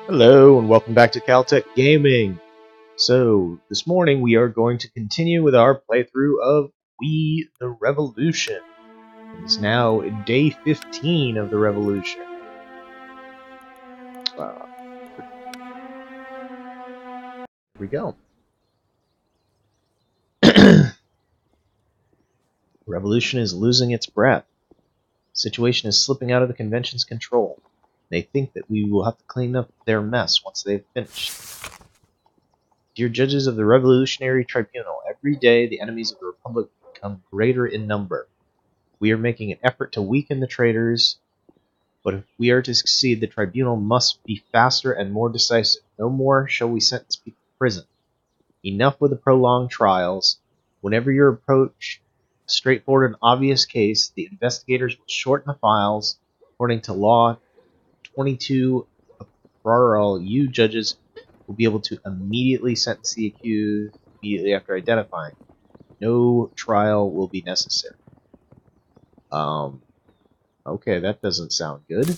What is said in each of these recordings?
Hello and welcome back to Caltech Gaming. So, this morning we are going to continue with our playthrough of We the Revolution. It is now day 15 of the Revolution. Here we go. Revolution is losing its breath. The situation is slipping out of the convention's control. They think that we will have to clean up their mess once they've finished. Dear judges of the Revolutionary Tribunal, every day the enemies of the Republic become greater in number. We are making an effort to weaken the traitors, but if we are to succeed, the tribunal must be faster and more decisive. No more shall we sentence people to prison. Enough with the prolonged trials. Whenever you approach a straightforward and obvious case, the investigators will shorten the files. According to Law 22 of Farrell, you judges will be able to immediately sentence the accused immediately after identifying. No trial will be necessary. Okay, that doesn't sound good.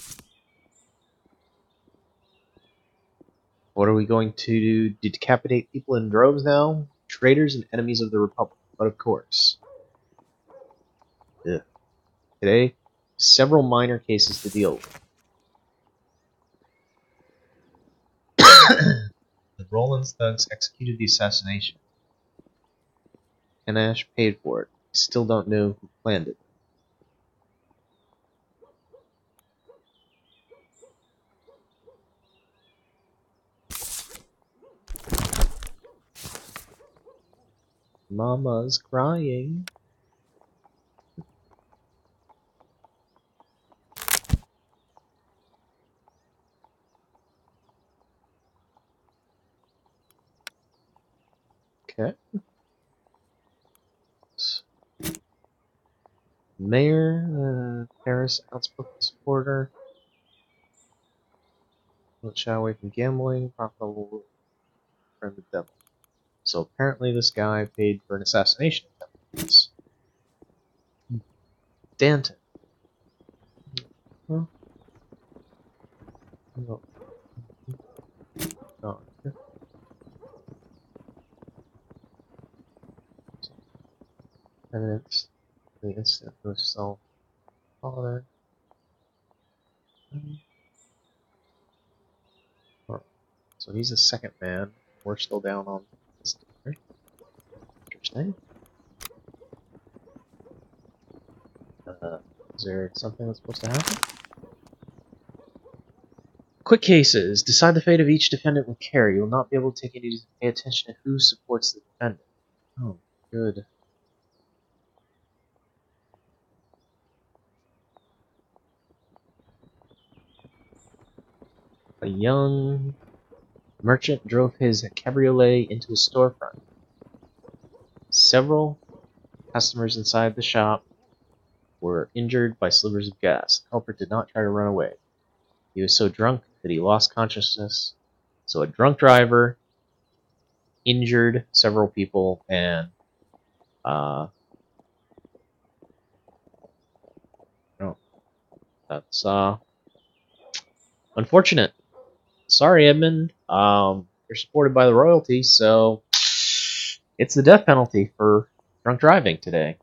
What are we going to do? Decapitate people in droves now? Traitors and enemies of the Republic. But of course. Ugh. Today, several minor cases to deal with. The Rollins thugs executed the assassination. Kanash paid for it. I still don't know who planned it. Mama's crying. Okay. Mayor, Paris, outspoken supporter. Don't shy away from gambling. Profitable friend of the devil. So apparently this guy paid for an assassination attempt. Danton. Huh? No. Oh. Evidence. The incident was solved. Father. So he's a second man. We're still down on this. Interesting. Is there something that's supposed to happen? Quick cases. Decide the fate of each defendant with care. You will not be able to take any to pay attention to who supports the defendant. Oh, good. A young merchant drove his cabriolet into a storefront. Several customers inside the shop were injured by slivers of gas. The culprit did not try to run away. He was so drunk that he lost consciousness. So a drunk driver injured several people, and oh, that's unfortunate. Sorry, Edmund. You're supported by the royalty, so it's the death penalty for drunk driving today.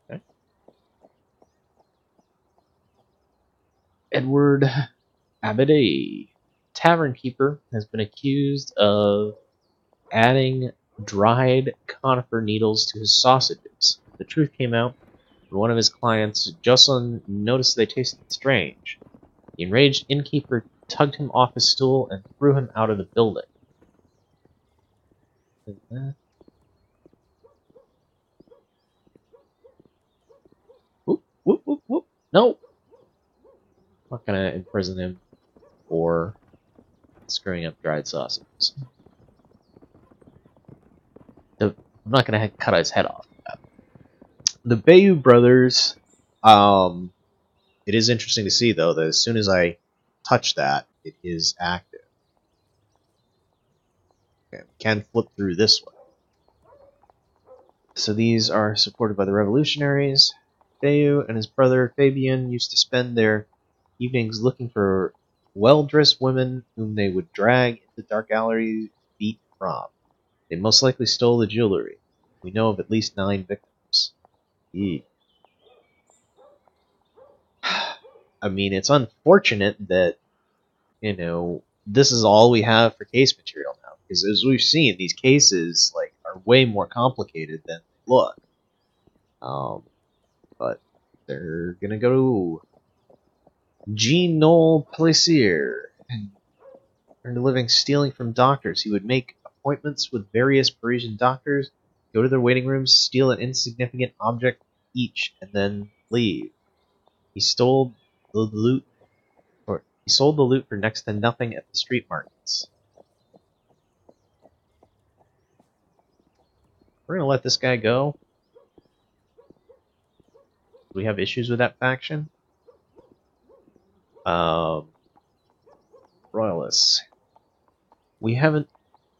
Okay. Edward Abadie, tavern keeper, has been accused of adding dried conifer needles to his sausages. The truth came out when one of his clients, Jocelyn, noticed they tasted strange. The enraged innkeeper tugged him off his stool and threw him out of the building. Whoop, whoop, whoop, whoop. No! I'm not gonna imprison him for screwing up dried sausages. I'm not gonna cut his head off. The Bayou brothers, it is interesting to see, though, that as soon as I touch that, it is active. Okay, we can flip through this way. So these are supported by the revolutionaries. Feu and his brother Fabian used to spend their evenings looking for well-dressed women whom they would drag into dark alleys, beat, and rob. They most likely stole the jewelry. We know of at least 9 victims. Eek. I mean, it's unfortunate that, this is all we have for case material now. Because as we've seen, these cases are way more complicated than they look. But they're gonna go to Jean Noel Plaisir, and earned a living stealing from doctors. He would make appointments with various Parisian doctors, go to their waiting rooms, steal an insignificant object each, and then leave. He stole the loot, or he sold the loot for next to nothing at the street markets. We're gonna let this guy go. Do we have issues with that faction? Royalists. We've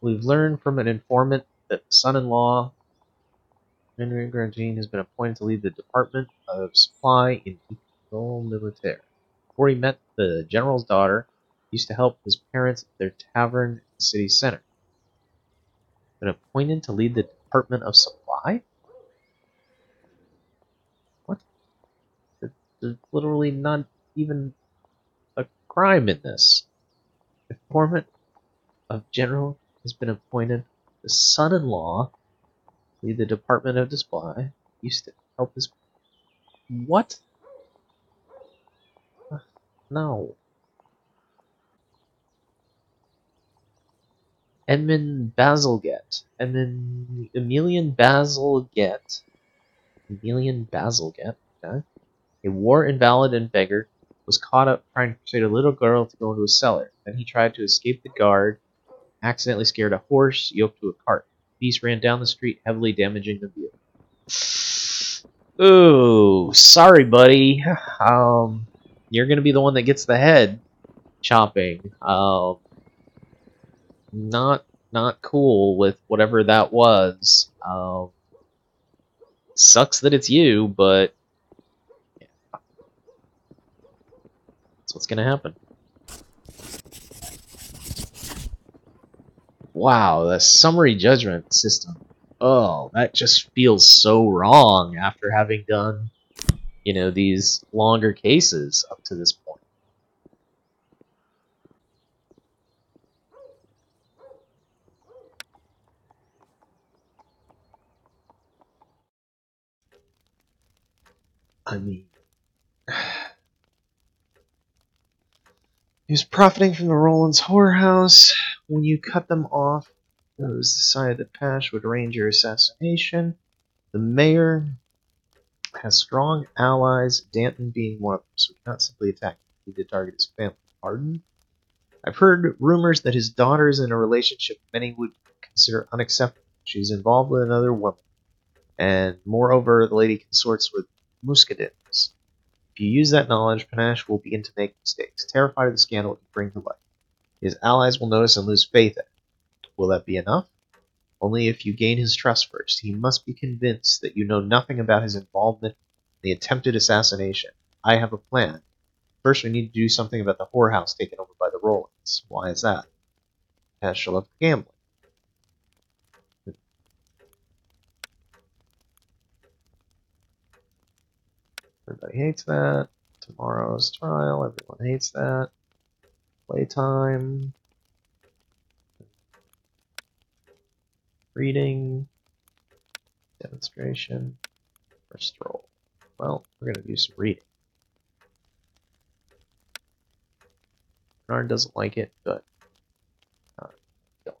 learned from an informant that the son-in-law, Henry Grandjean, has been appointed to lead the Department of Supply in École Militaire. Before he met the general's daughter, he used to help his parents at their tavern in the city center. Been appointed to lead the Department of Supply? What? There's literally not even a crime in this. Informant of general has been appointed. The son-in-law to lead the Department of Supply. Used to help his... What? No. Emilian Bazalgette. Okay. A war invalid and beggar, was caught up trying to persuade a little girl to go into a cellar. Then he tried to escape the guard, accidentally scared a horse yoked to a cart. The beast ran down the street, heavily damaging the vehicle. Ooh, sorry, buddy. You're gonna be the one that gets the head chopping. Not cool with whatever that was. Sucks that it's you, but yeah, that's what's gonna happen. Wow, the summary judgment system. Oh, that just feels so wrong after having done, these longer cases up to this point. I mean, he was profiting from the Rollins whorehouse. When you cut them off, it was decided that Pash would arrange your assassination. The mayor has strong allies, Danton being one of them, so he cannot simply attack. He did target his family. Pardon? I've heard rumors that his daughter is in a relationship many would consider unacceptable. She's involved with another woman, and moreover, the lady consorts with Muscadins. If you use that knowledge, Panache will begin to make mistakes, terrified of the scandal it can bring to light. His allies will notice and lose faith in it. Will that be enough? Only if you gain his trust first. He must be convinced that you know nothing about his involvement in the attempted assassination. I have a plan. First, we need to do something about the whorehouse taken over by the Rollins. Why is that? Panache loves gambling. Everybody hates that. Tomorrow's trial. Everyone hates that. Playtime. Reading. Demonstration. First roll. Well, we're going to do some reading. Bernard doesn't like it, but don't.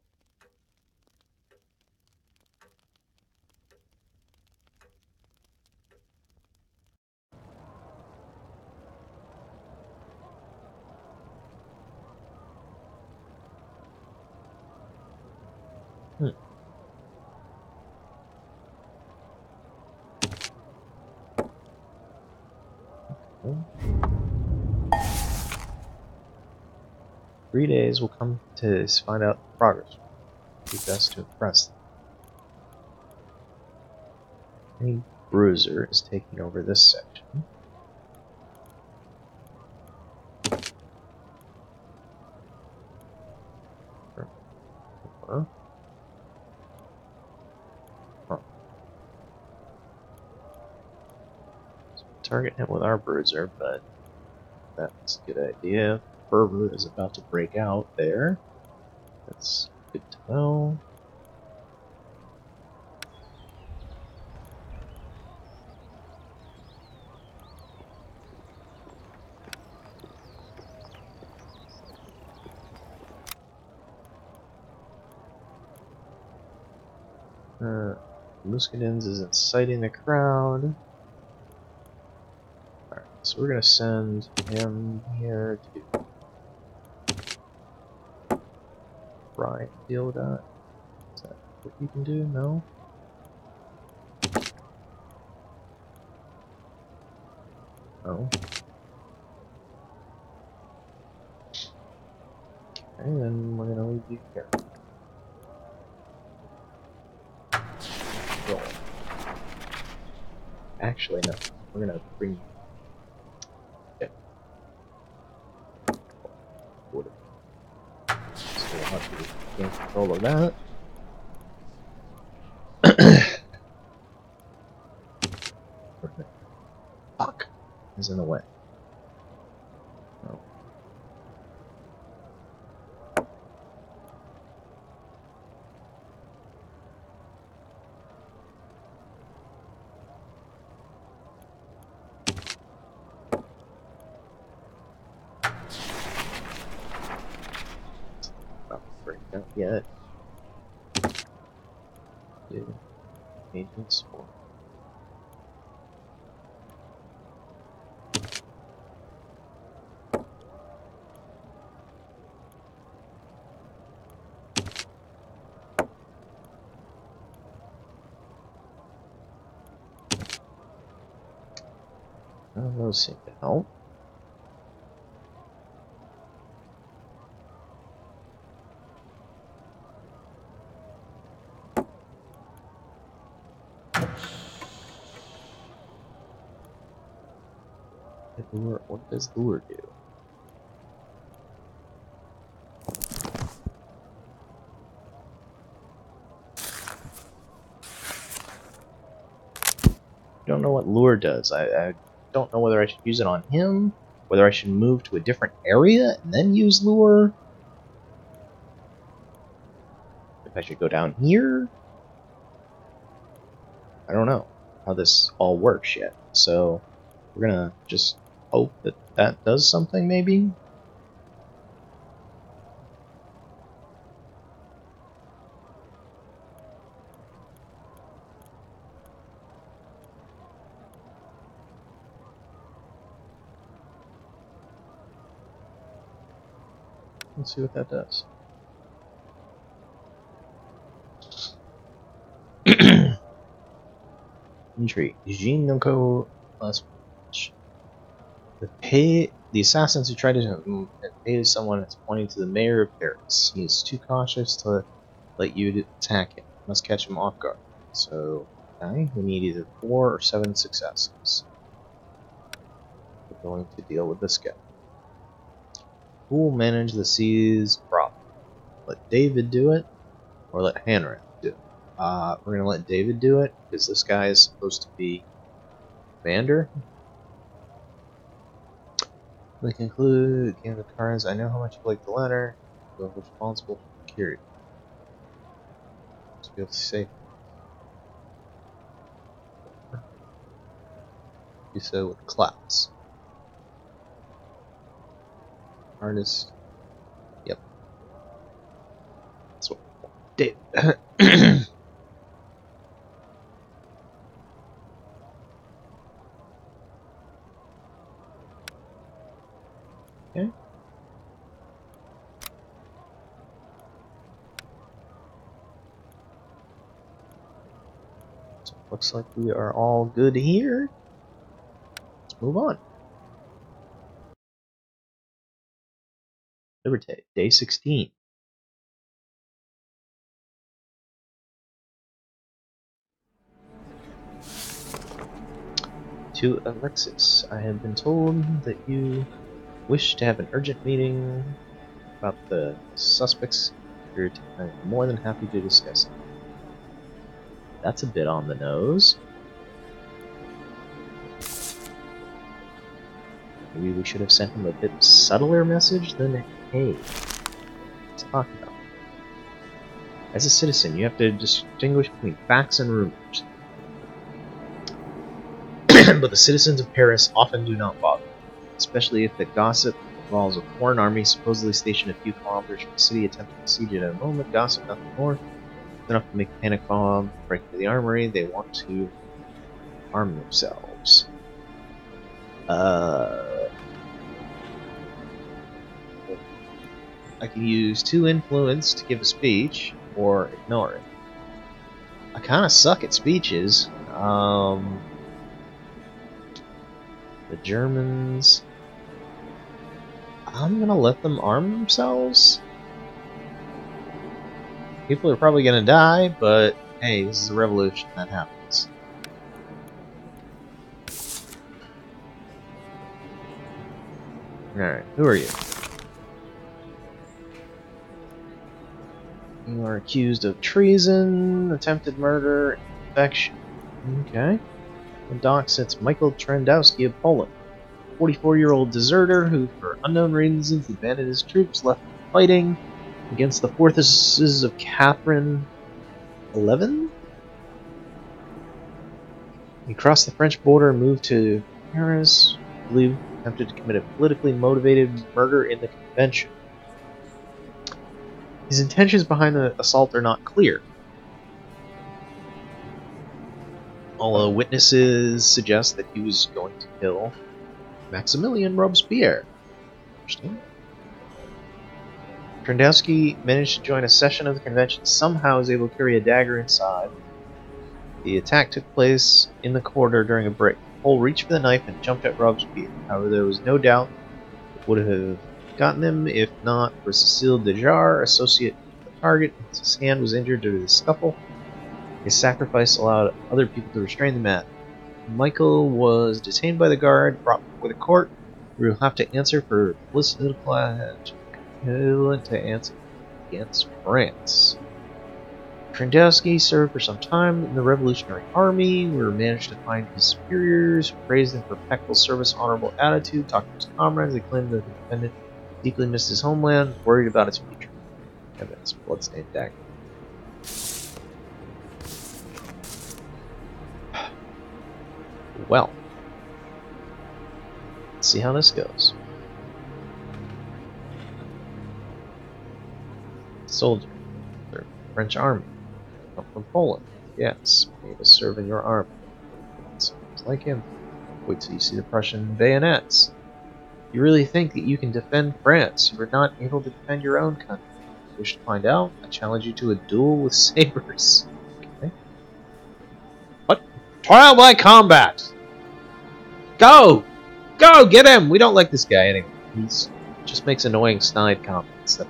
Okay. 3 days will come to find out the progress. Do best to impress them. Any Bruiser is taking over this section. Huh. So target him with our Bruiser, but that's a good idea. Fervor is about to break out there. That's good to know. Muscadins is inciting the crowd. Alright, so we're gonna send him here to try and deal with that. Is that what you can do? No? No. Okay, then we're gonna leave you here. Roll. Actually, no. We're gonna bring you. Okay. So we'll have to gain control of that. Fuck is in the way. No. Not break out yet. Dude. Agents or those seem to help. Lure, what does lure do? I don't know what lure does. I don't know whether I should use it on him, whether I should move to a different area and then use lure. If I should go down here. I don't know how this all works yet. So we're gonna just hope that that does something, maybe? Let's see what that does. Entry. Jinoko plus the assassins who tried to pay someone is pointing to the mayor of Paris. He is too cautious to let you attack him. You must catch him off guard. So, okay, we need either 4 or 7 successes. We're going to deal with this guy. Who will manage the seas problem? Let David do it, or let Hanrath do it? We're gonna let David do it, because this guy is supposed to be commander. We conclude game of the cards. I know how much you like the letter. You're responsible for security. Must be able to say. Do so with class. Artist. Yep. That's what David. Okay. So looks like we are all good here. Let's move on. Liberté, day 16. To Alexis, I have been told that you wish to have an urgent meeting about the suspects. I'm more than happy to discuss it. That's a bit on the nose. Maybe we should have sent him a bit subtler message than, hey, let's talk about it. As a citizen, you have to distinguish between facts and rumors. But the citizens of Paris often do not bother, especially if the gossip involves a foreign army supposedly stationed a few kilometers from the city attempting to siege it at a moment. Gossip, nothing more. It's enough to make a panic bomb, break into the armory. They want to arm themselves. I can use 2 influence to give a speech, or ignore it. I kind of suck at speeches. The Germans... I'm gonna let them arm themselves? People are probably gonna die, but hey, this is a revolution, that happens. Alright, who are you? You are accused of treason, attempted murder, infection. Okay. The dock sits Michael Trandowski of Poland, a 44-year-old deserter who, for unknown reasons, abandoned his troops, left fighting against the forces of Catherine XI? He crossed the French border and moved to Paris, believed attempted to commit a politically motivated murder in the convention. His intentions behind the assault are not clear, although witnesses suggest that he was going to kill Maximilien Robespierre. Interesting. Trandowski managed to join a session of the convention, somehow was able to carry a dagger inside. The attack took place in the corridor during a break. Cole reached for the knife and jumped at Robespierre. However, there was no doubt it would have gotten him if not for Cecile Dejar, associate with the target. His hand was injured due to the scuffle. His sacrifice allowed other people to restrain the man. Michael was detained by the guard, brought before the court. We will have to answer for political equivalent to answer against France. Trandowski served for some time in the Revolutionary Army, where he managed to find his superiors, praised him for impeccable service, honorable attitude, talked to his comrades. They claimed that the defendant deeply missed his homeland, worried about its future. Evidence, bloodstained dagger. Well, let's see how this goes. Soldier, French army, come from Poland. Yes, maybe serve in your army. Sounds like him. Wait till you see the Prussian bayonets. You really think that you can defend France? You are not able to defend your own country. If you wish to find out, I challenge you to a duel with sabers. Okay. What? Trial by combat! Go! Go! Get him! We don't like this guy anyway. He just makes annoying snide comments.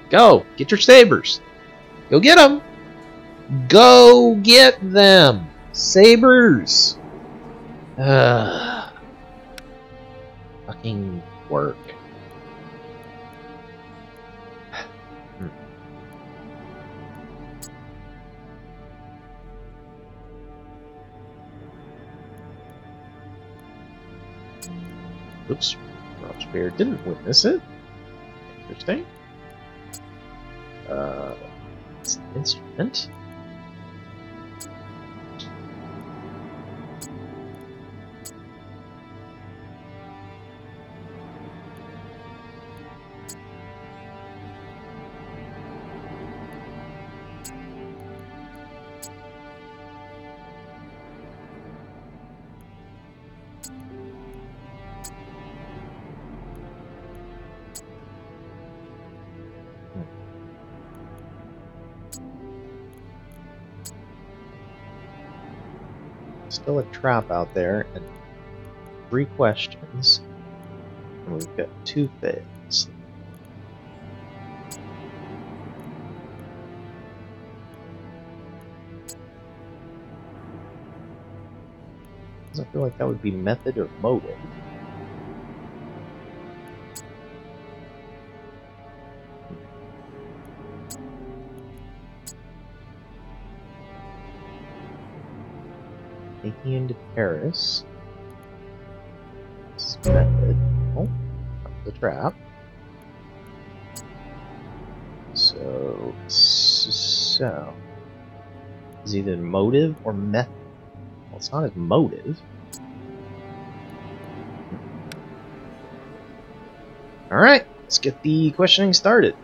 Go! Get your sabers! Go get them! Go get them! Sabers! Fucking work. Oops. Robespierre didn't witness it. Interesting. It's an instrument. Still a trap out there, and 3 questions. And we've got 2 fails. Doesn't feel like that would be method or motive. Taking into Paris. This is method. Oh, the trap. So it's either motive or method. Well, it's not his motive. Alright, let's get the questioning started.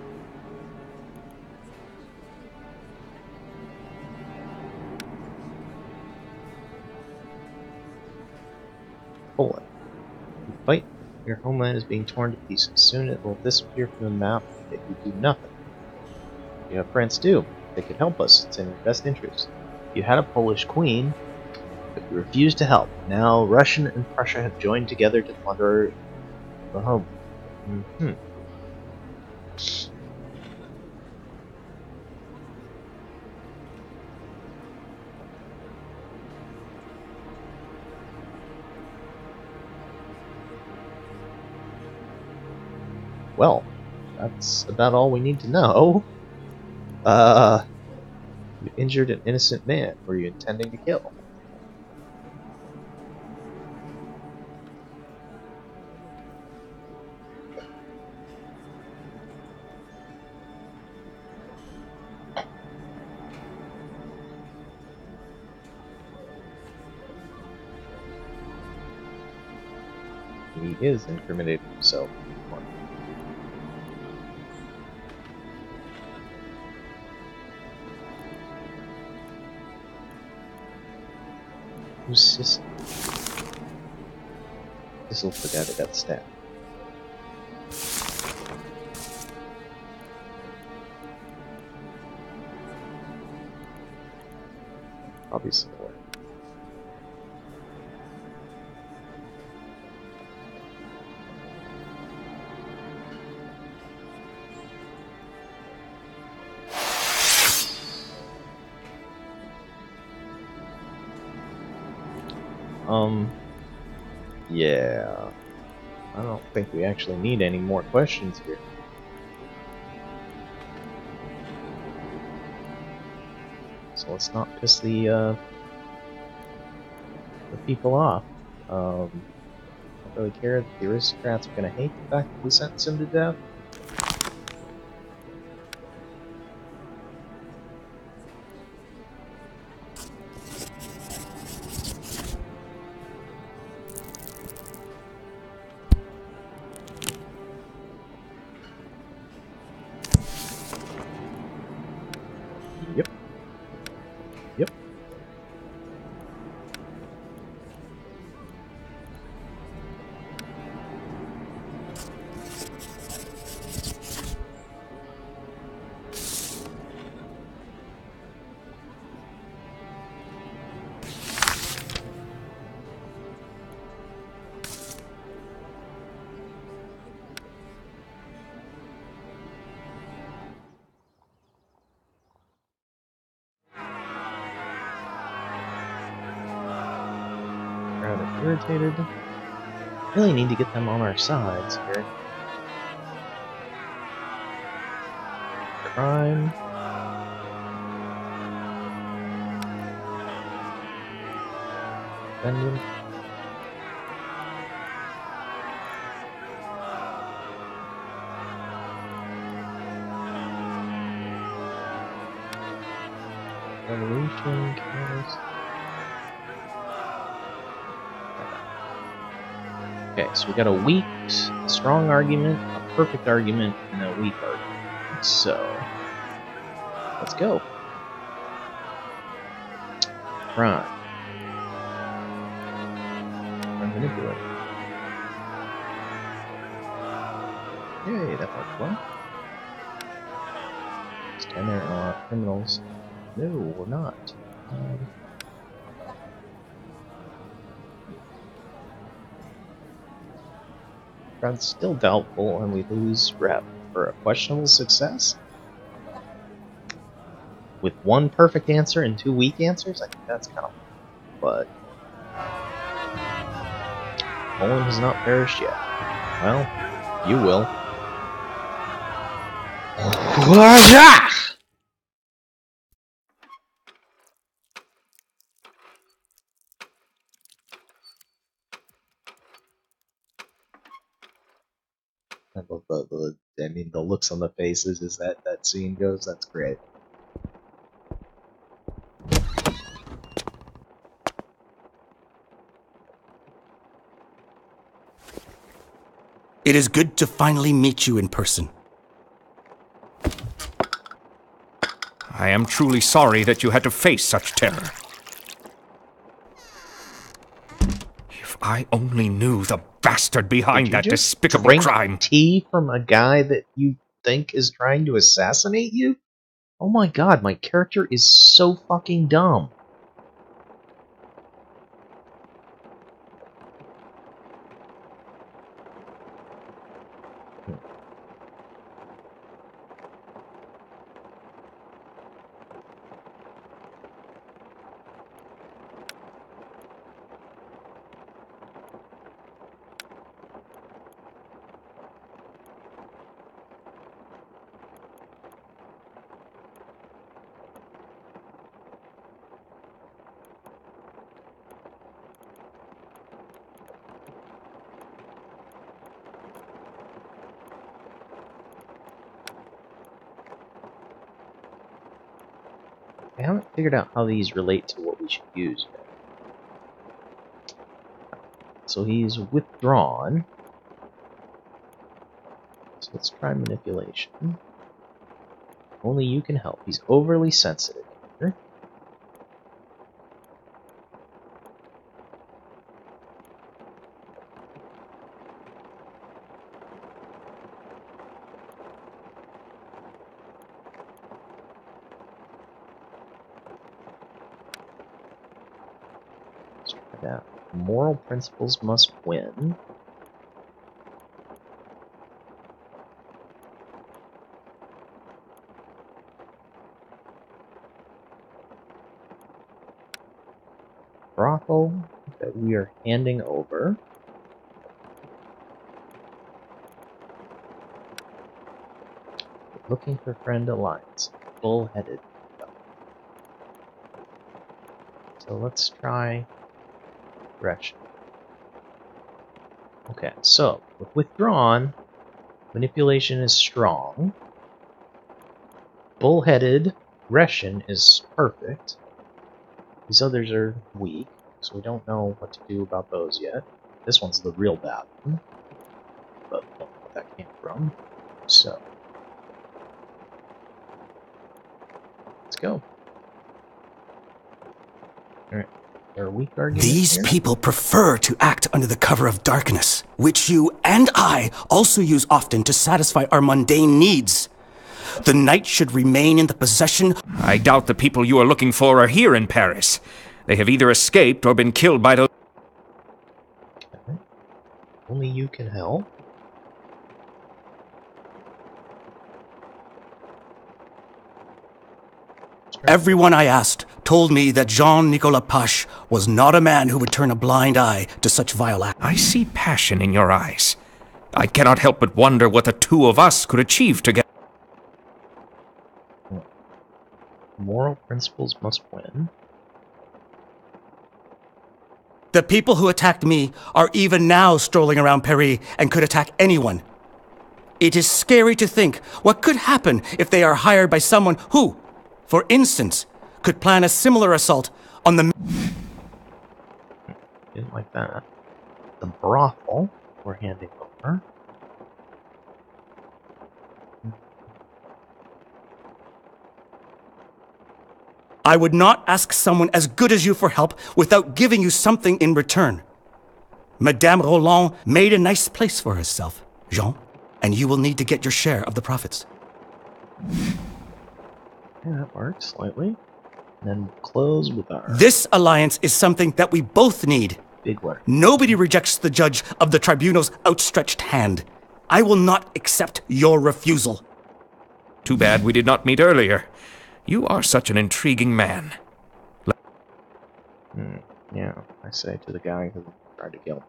Poland. You fight, your homeland is being torn to pieces. Soon it will disappear from the map if you do nothing. You have France too. They could help us. It's in your best interest. You had a Polish queen, but you refused to help. Now Russia and Prussia have joined together to plunder the home. Well, that's about all we need to know. You injured an innocent man. Were you intending to kill? He is incriminating himself. Who's Sissel? Sissel's the guy that got stabbed. Obviously. Yeah. I don't think we actually need any more questions here. So let's not piss the people off. I don't really care that the aristocrats are gonna hate the fact that we sentenced him to death. Yep. Yep. Rather irritated. Really need to get them on our sides here. Crime. Defendant. Revolution. Chaos. Okay, so we got a weak, strong argument, a perfect argument, and a weak argument. So, let's go. Crime. Manipulate. Yay, that worked well. Stand there and a lot of criminals. No, we're not. Crowd's still doubtful, and we lose rep for a questionable success. With one perfect answer and two weak answers, I think that's kind of. But Poland has not perished yet. Well, you will. I love the looks on the faces as that scene goes. That's great. It is good to finally meet you in person. I am truly sorry that you had to face such terror. If I only knew the bastard behind that despicable crime. Tea from a guy that you think is trying to assassinate you? Oh my god, my character is so fucking dumb. I haven't figured out how these relate to what we should use yet. So he's withdrawn. So let's try manipulation. Only you can help. He's overly sensitive here. Let's try that. Moral principles must win. Brothel that we are handing over. Looking for friend alliance. Bull-headed. So let's try Gresham. Okay, so with withdrawn, manipulation is strong. Bull-headed, Gresham is perfect. These others are weak, so we don't know what to do about those yet. This one's the real bad one, but we don't know what that came from. So let's go. Alright, there are weak arguments. These people prefer to act under the cover of darkness, which you and I also use often to satisfy our mundane needs. The knight should remain in the possession. I doubt the people you are looking for are here in Paris. They have either escaped or been killed by those. Okay. Only you can help. Everyone I asked told me that Jean-Nicolas Pache was not a man who would turn a blind eye to such vile acts. I see passion in your eyes. I cannot help but wonder what the two of us could achieve together. Moral principles must win. The people who attacked me are even now strolling around Paris and could attack anyone. It is scary to think what could happen if they are hired by someone who, for instance, could plan a similar assault on the... Didn't like that. The brothel we're handing over. I would not ask someone as good as you for help without giving you something in return. Madame Roland made a nice place for herself, Jean, and you will need to get your share of the profits. Yeah, that works slightly. And then we'll close with our This alliance is something that we both need. big one. Nobody rejects the judge of the tribunal's outstretched hand. I will not accept your refusal. Too bad we did not meet earlier. You are such an intriguing man. Yeah, I say to the guy who tried to kill me.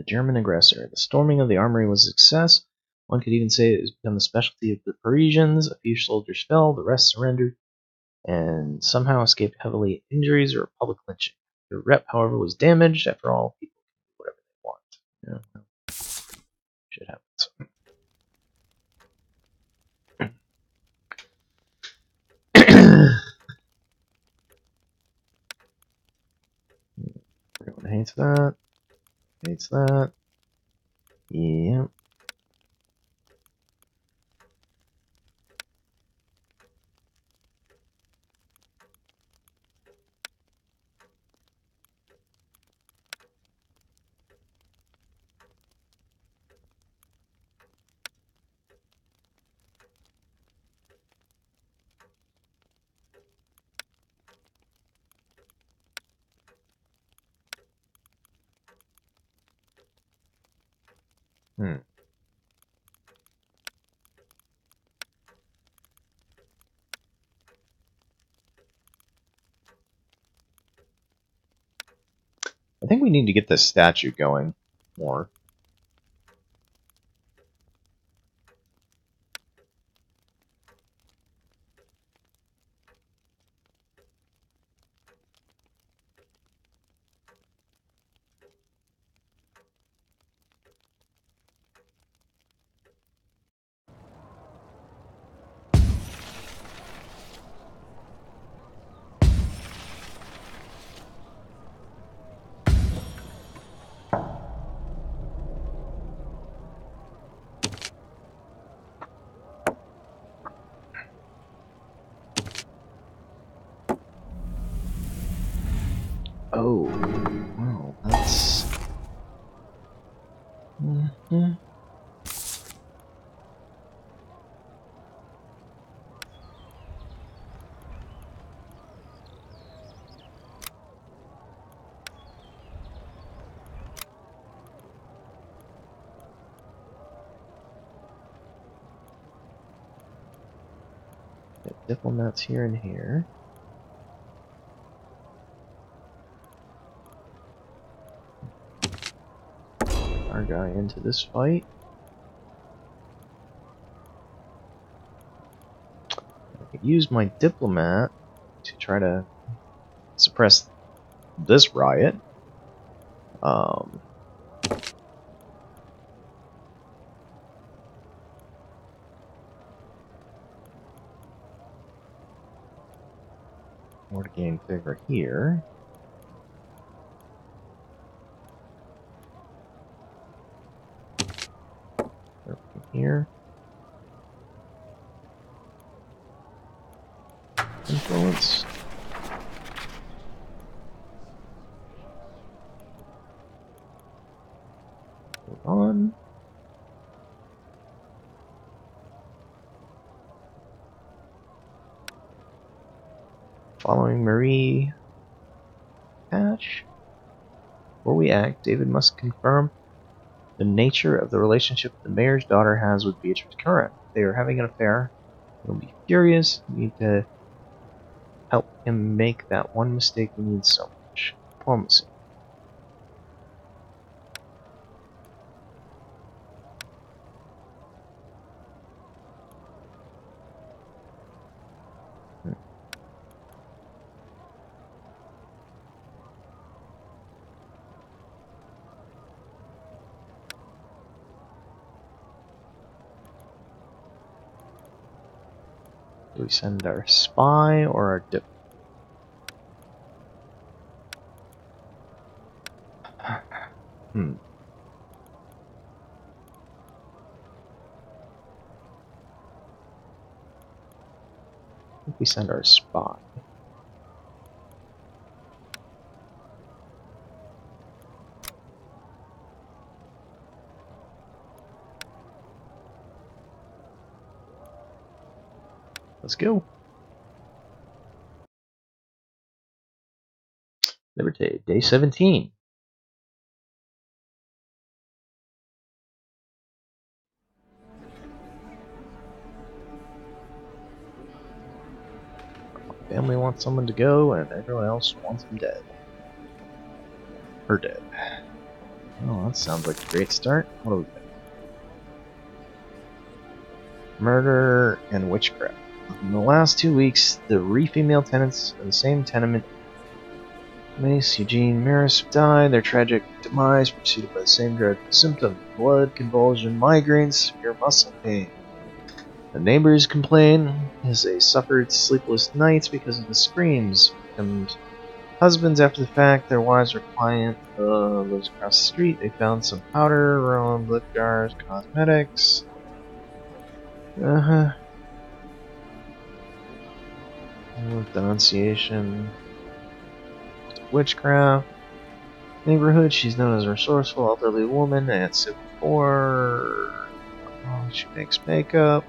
German aggressor. The storming of the armory was a success. One could even say it has become the specialty of the Parisians. A few soldiers fell, the rest surrendered, and somehow escaped heavily injuries or public lynching. Their rep, however, was damaged. After all, people can do whatever they want. Shit happens. Everyone hates that. Hates that. Yep. I think we need to get this statue going more. Oh, wow, that's... Diplomats here and here. Our guy into this fight. I could use my diplomat to try to suppress this riot. Or to gain favor here. Or from here. Influence. Move on. Following Marie Patch. Before we act, David must confirm the nature of the relationship the mayor's daughter has with Beatrice Curran. If they are having an affair, he'll be furious. We need to help him make that one mistake we need so much. Diplomacy. Do we send our spy or our dip? I think we send our spy. Let's go. Liberté, day 17. Family wants someone to go, and everyone else wants him dead. Or dead. Oh, that sounds like a great start. What do we got? Murder and witchcraft. In the last 2 weeks, the female tenants of the same tenement, Mace, Eugene, Maris, died. Their tragic demise preceded by the same dreadful symptom: blood, convulsion, migraines, severe muscle pain. The neighbors complain as they suffered sleepless nights because of the screams. And husbands, after the fact, their wives or client lives across the street. They found some powder around lip jars, cosmetics. Denunciation. Witchcraft. Neighborhood, she's known as a resourceful elderly woman at 74. Oh, she makes makeup.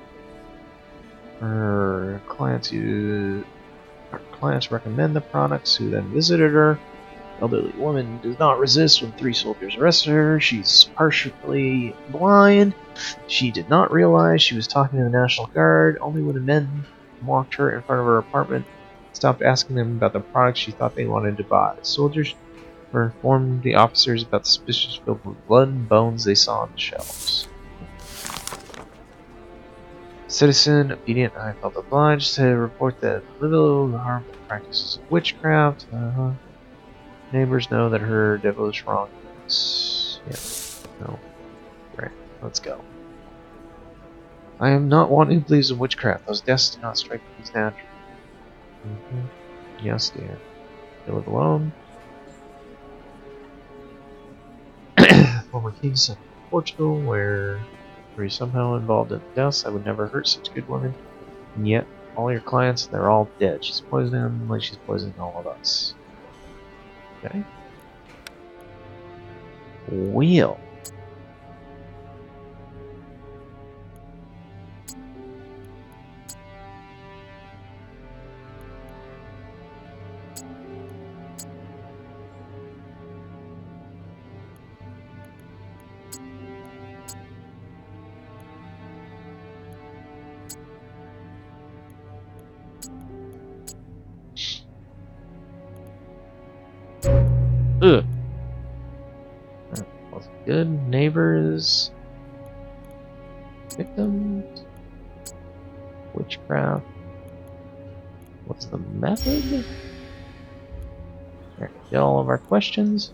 Her clients recommend the products, who then visited her. Elderly woman does not resist when 3 soldiers arrested her. She's partially blind. She did not realize she was talking to the National Guard. Only when the men walked her in front of her apartment, stopped asking them about the products she thought they wanted to buy. Soldiers informed the officers about the suspicious filled with blood and bones they saw on the shelves. Citizen obedient, I felt obliged to report that little harmful practices of witchcraft. Neighbors know that her devilish wrongs. Yeah. No. Right. Let's go. I am not one who believes in witchcraft. Those deaths do not strike me as natural. Yes, dear. You live alone. Former king sent to Portugal, where he's somehow involved in deaths. I would never hurt such good women. And yet, all your clients, they're all dead. She's poisoning them like she's poisoning all of us. Okay. Wheel. Ugh. Good neighbors. Victims. Witchcraft. What's the method? There, get all of our questions.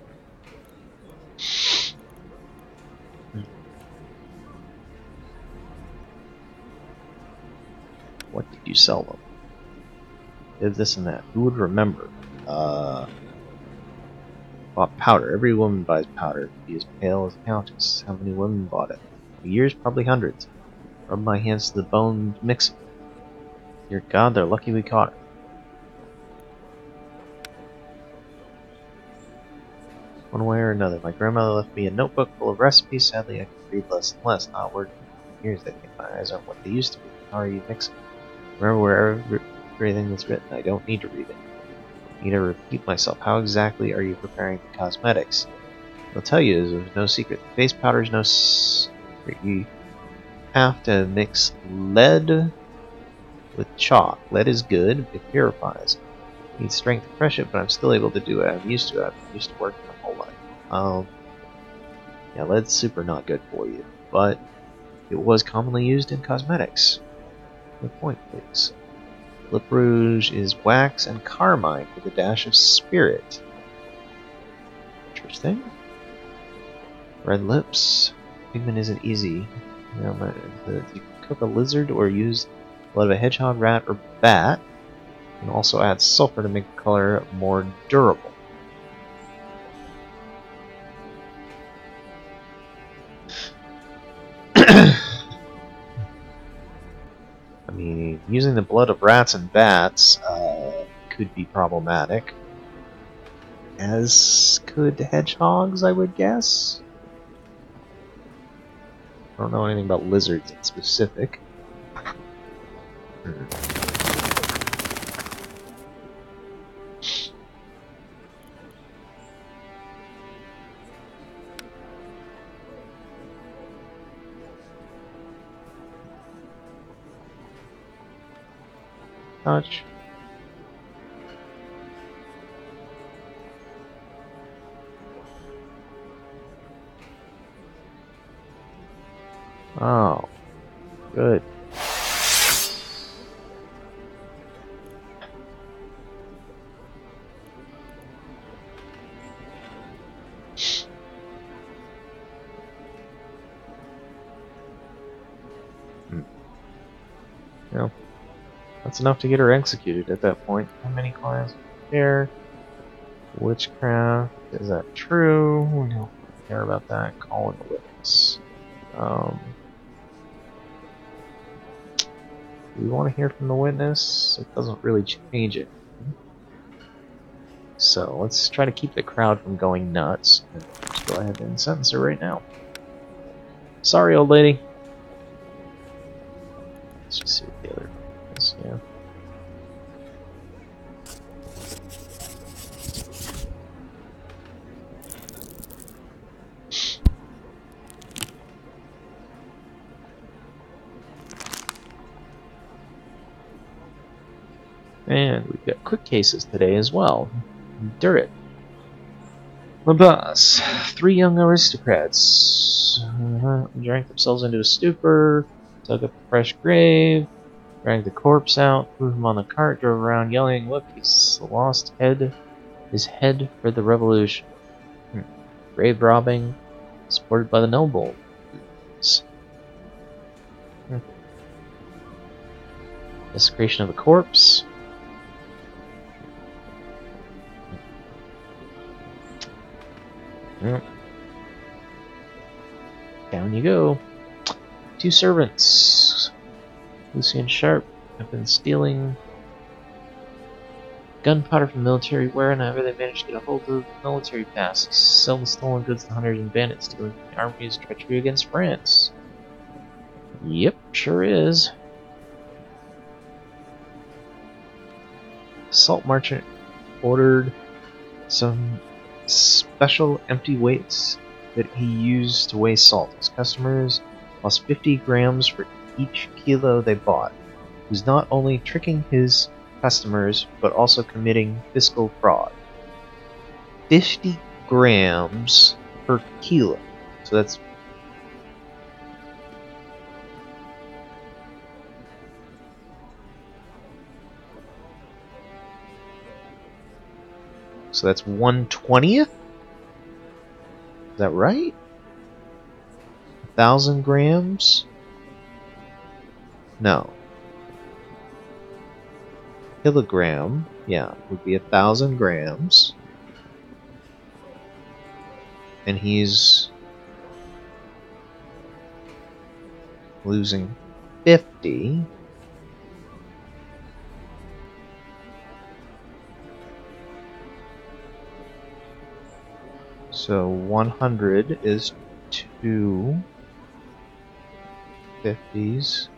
What did you sell them? Did this and that. Who would remember? Bought powder. Every woman buys powder. Be as pale as a countess. How many women bought it? Years, probably hundreds. Rub my hands to the bone, mix them. Dear God, they're lucky we caught her. One way or another, my grandmother left me a notebook full of recipes. Sadly, I can read less and less. Not a word in years. I think my eyes aren't what they used to be. How are you mixing? Remember where everything that's written. I don't need to read it. I need to repeat myself. How exactly are you preparing the cosmetics? I'll tell you, there's no secret. The face powder is no secret. You have to mix lead with chalk. Lead is good. It purifies. I need strength to crush it, but I'm still able to do it. I'm used to it. I'm used to working my whole life. Yeah, lead's super not good for you, but it was commonly used in cosmetics. Good point, please. Lip rouge is wax and carmine with a dash of spirit. Interesting. Red lips. Pigment isn't easy. You can cook a lizard or use blood of a hedgehog, rat, or bat. You can also add sulfur to make the color more durable. I mean, using the blood of rats and bats could be problematic. As could hedgehogs, I would guess. I don't know anything about lizards in specific. Touch. Oh, good. Well, that's enough to get her executed at that point. How many clients there? Witchcraft. Is that true? We don't care about that. Calling the witness. Do we want to hear from the witness? It doesn't really change it. So let's try to keep the crowd from going nuts. And just go ahead and sentence her right now. Sorry, old lady. Let's just see what the other is. Yeah. And we've got quick cases today as well. Durrett. The boss. 3 young aristocrats drank themselves into a stupor, dug up a fresh grave, dragged the corpse out, threw him on the cart, drove around yelling, "Look, he's the lost head, his head for the revolution." Grave robbing, supported by the nobles. Desecration of the corpse. Down you go. 2 servants, Lucy and Sharp, have been stealing gunpowder from military wherever they managed to get a hold of military pass. Selling stolen goods to hunters and bandits, stealing from the army's treachery against France. Yep, sure is. Salt merchant ordered some special empty weights that he used to weigh salt. His customers lost 50 grams for each kilo they bought. He was not only tricking his customers, but also committing fiscal fraud. 50 grams per kilo. So that's... So that's 1/20th? Is that right? 1,000 grams? No. Kilogram, yeah, would be 1,000 grams. And he's losing 50. So 100 is 2 50s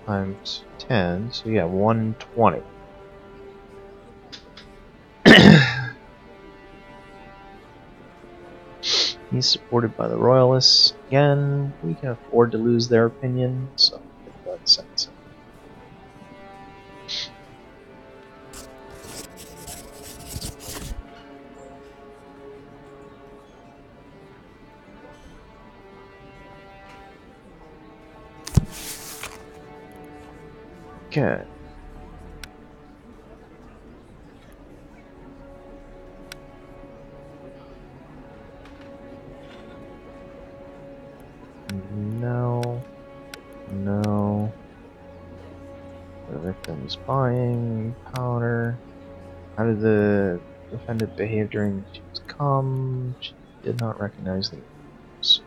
times 10, so yeah, 120. He's supported by the Royalists. Again, we can afford to lose their opinion, so that sense. Okay. No. No. The victim's buying powder. How did the defendant behave during she was calm? She did not recognize the names.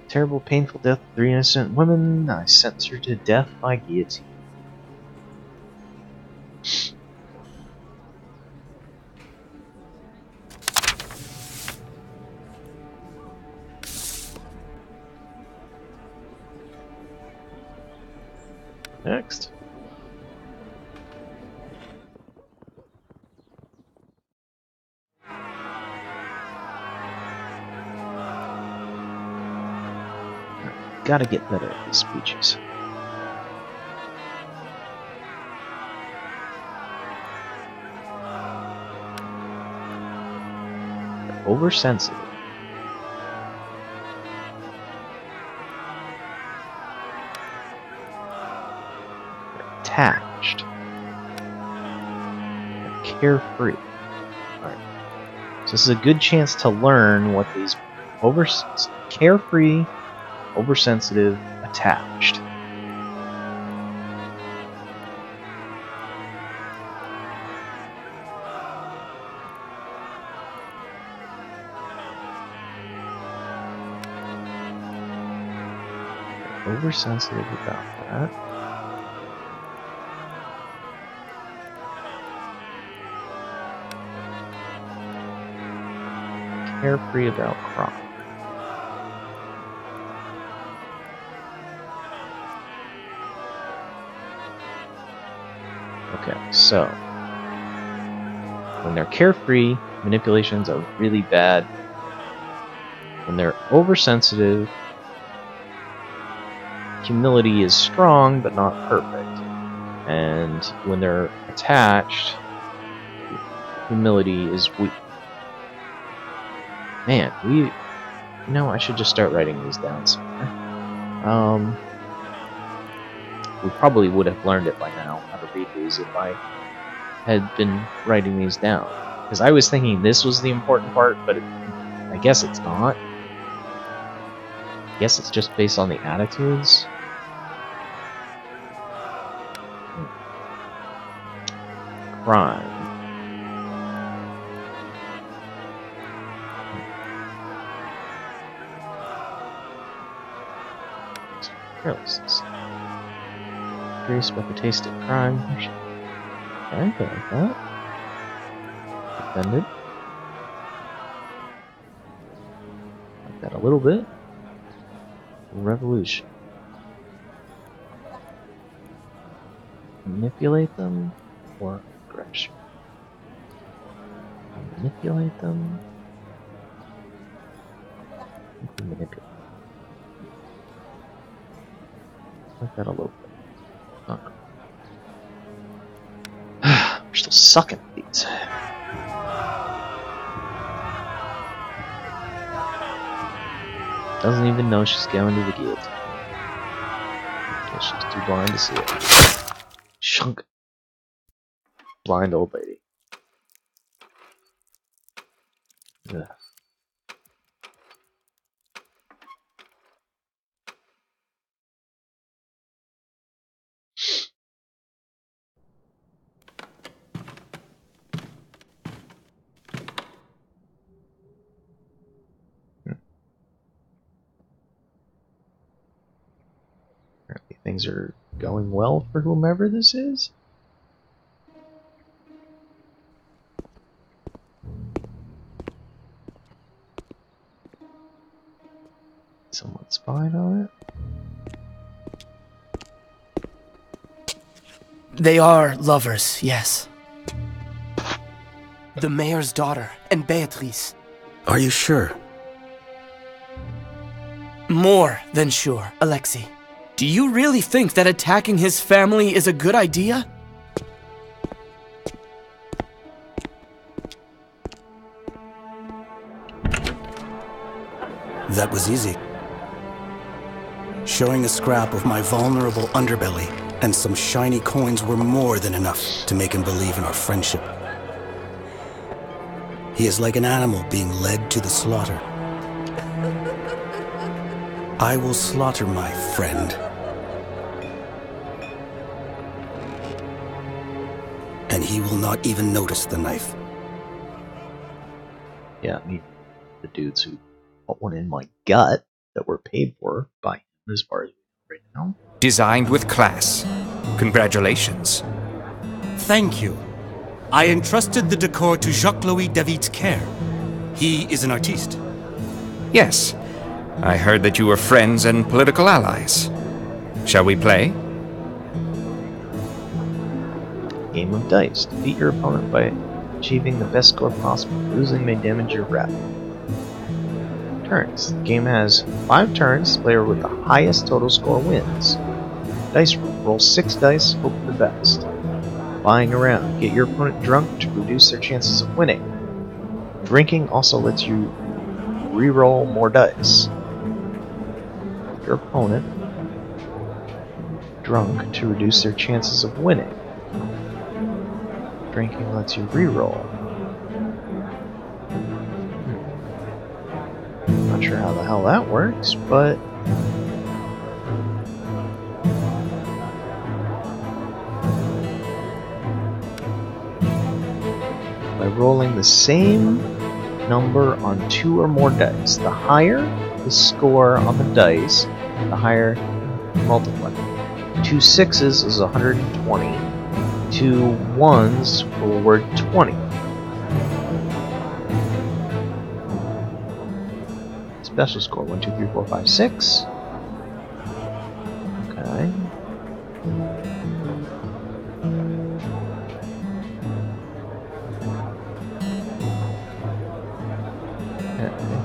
Terrible, painful death of 3 innocent women. I sentence her to death by guillotine. Next. Gotta get better at these speeches. oversensitive. They're attached. They're carefree. Alright. So this is a good chance to learn what these carefree, oversensitive, attached. Oversensitive about that. Carefree about crime. Okay, so when they're carefree, manipulations are really bad. When they're oversensitive, humility is strong but not perfect. And when they're attached, humility is weak. Man, I should just start writing these down somewhere. We probably would have learned it by now, how to read these, if I had been writing these down. Because I was thinking this was the important part, but I guess it's not. I guess it's just based on the attitudes. Crime. Carelessness. Curious about the taste of crime. Okay, I like that. Offended. Like that a little bit. Revolution. Manipulate them or aggression. Manipulate them. Manipulate. Like that a little bit. We're still sucking at these. Doesn't even know she's going to the guillotine. Guess she's too blind to see it. Shunk. Blind old lady. Ugh. Apparently things are going well for whomever this is. Someone spying on it? They are lovers, yes. The mayor's daughter and Beatrice. Are you sure? More than sure, Alexei. Do you really think that attacking his family is a good idea? That was easy. Showing a scrap of my vulnerable underbelly and some shiny coins were more than enough to make him believe in our friendship. He is like an animal being led to the slaughter. I will slaughter my friend. And he will not even notice the knife. Yeah, I mean, the dudes who put one in my gut that were paid for by him, as far as right now. Designed with class. Congratulations. Thank you. I entrusted the decor to Jacques-Louis David's care. He is an artiste. Yes. I heard that you were friends and political allies. Shall we play? Game of dice. Defeat your opponent by achieving the best score possible. Losing may damage your rep. Turns. The game has 5 turns. The player with the highest total score wins. Dice roll. Roll 6 dice. Hope for the best. Flying around. Get your opponent drunk to reduce their chances of winning. Drinking also lets you re-roll more dice. Your opponent drunk to reduce their chances of winning. Drinking lets you re-roll. Not sure how the hell that works, but by rolling the same number on 2 or more dice. The higher the score on the dice, the higher the multiplier. 2 6s is 120. 2 1s will award 20. Special score 1, 2, 3, 4, 5, 6. Okay.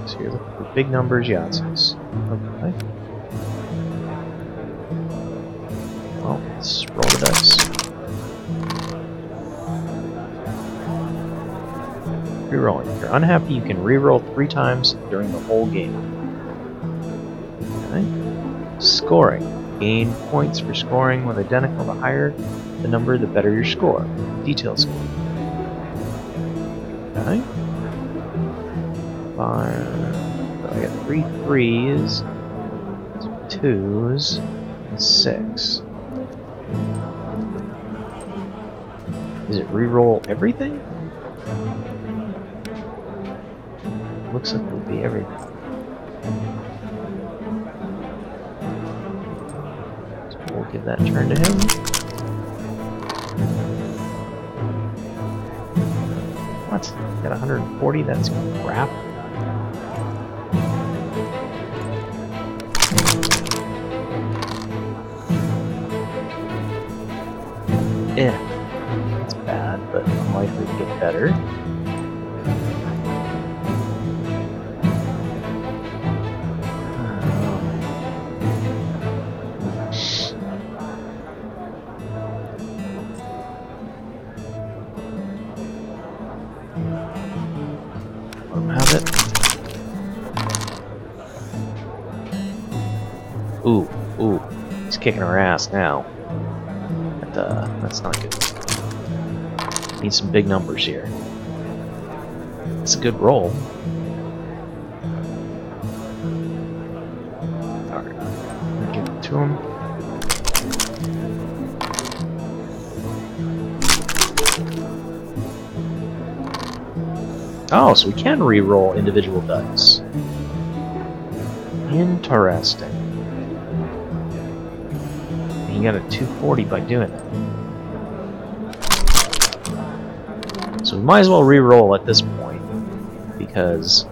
So you're looking for big numbers, Yahtzees. Okay. Well, let's roll the dice. Rerolling. If you're unhappy, you can reroll 3 times during the whole game. Okay. Scoring. Gain points for scoring when identical. The higher the number, the better your score. Detail score. Okay. So I got 3 3s, 2 2s, and 6. Does it re-roll everything? Looks like it would be everything. So we'll give that turn to him. What? Got 140? That's crap. That's bad, but unlikely to get better. Let him have it. Ooh, he's kicking our ass now. That's not good. Need some big numbers here. It's a good roll. Alright, give it to him. Oh, so we can re-roll individual dice. Interesting. And you got a 240 by doing it. So we might as well re-roll at this point, because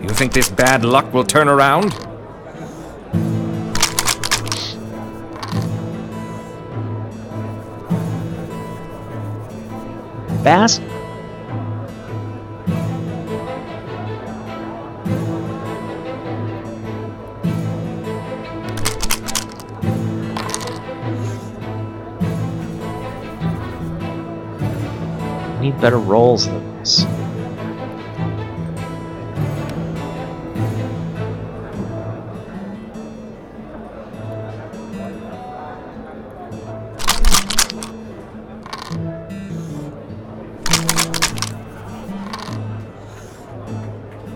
You think this bad luck will turn around? fast. I need better rolls than this.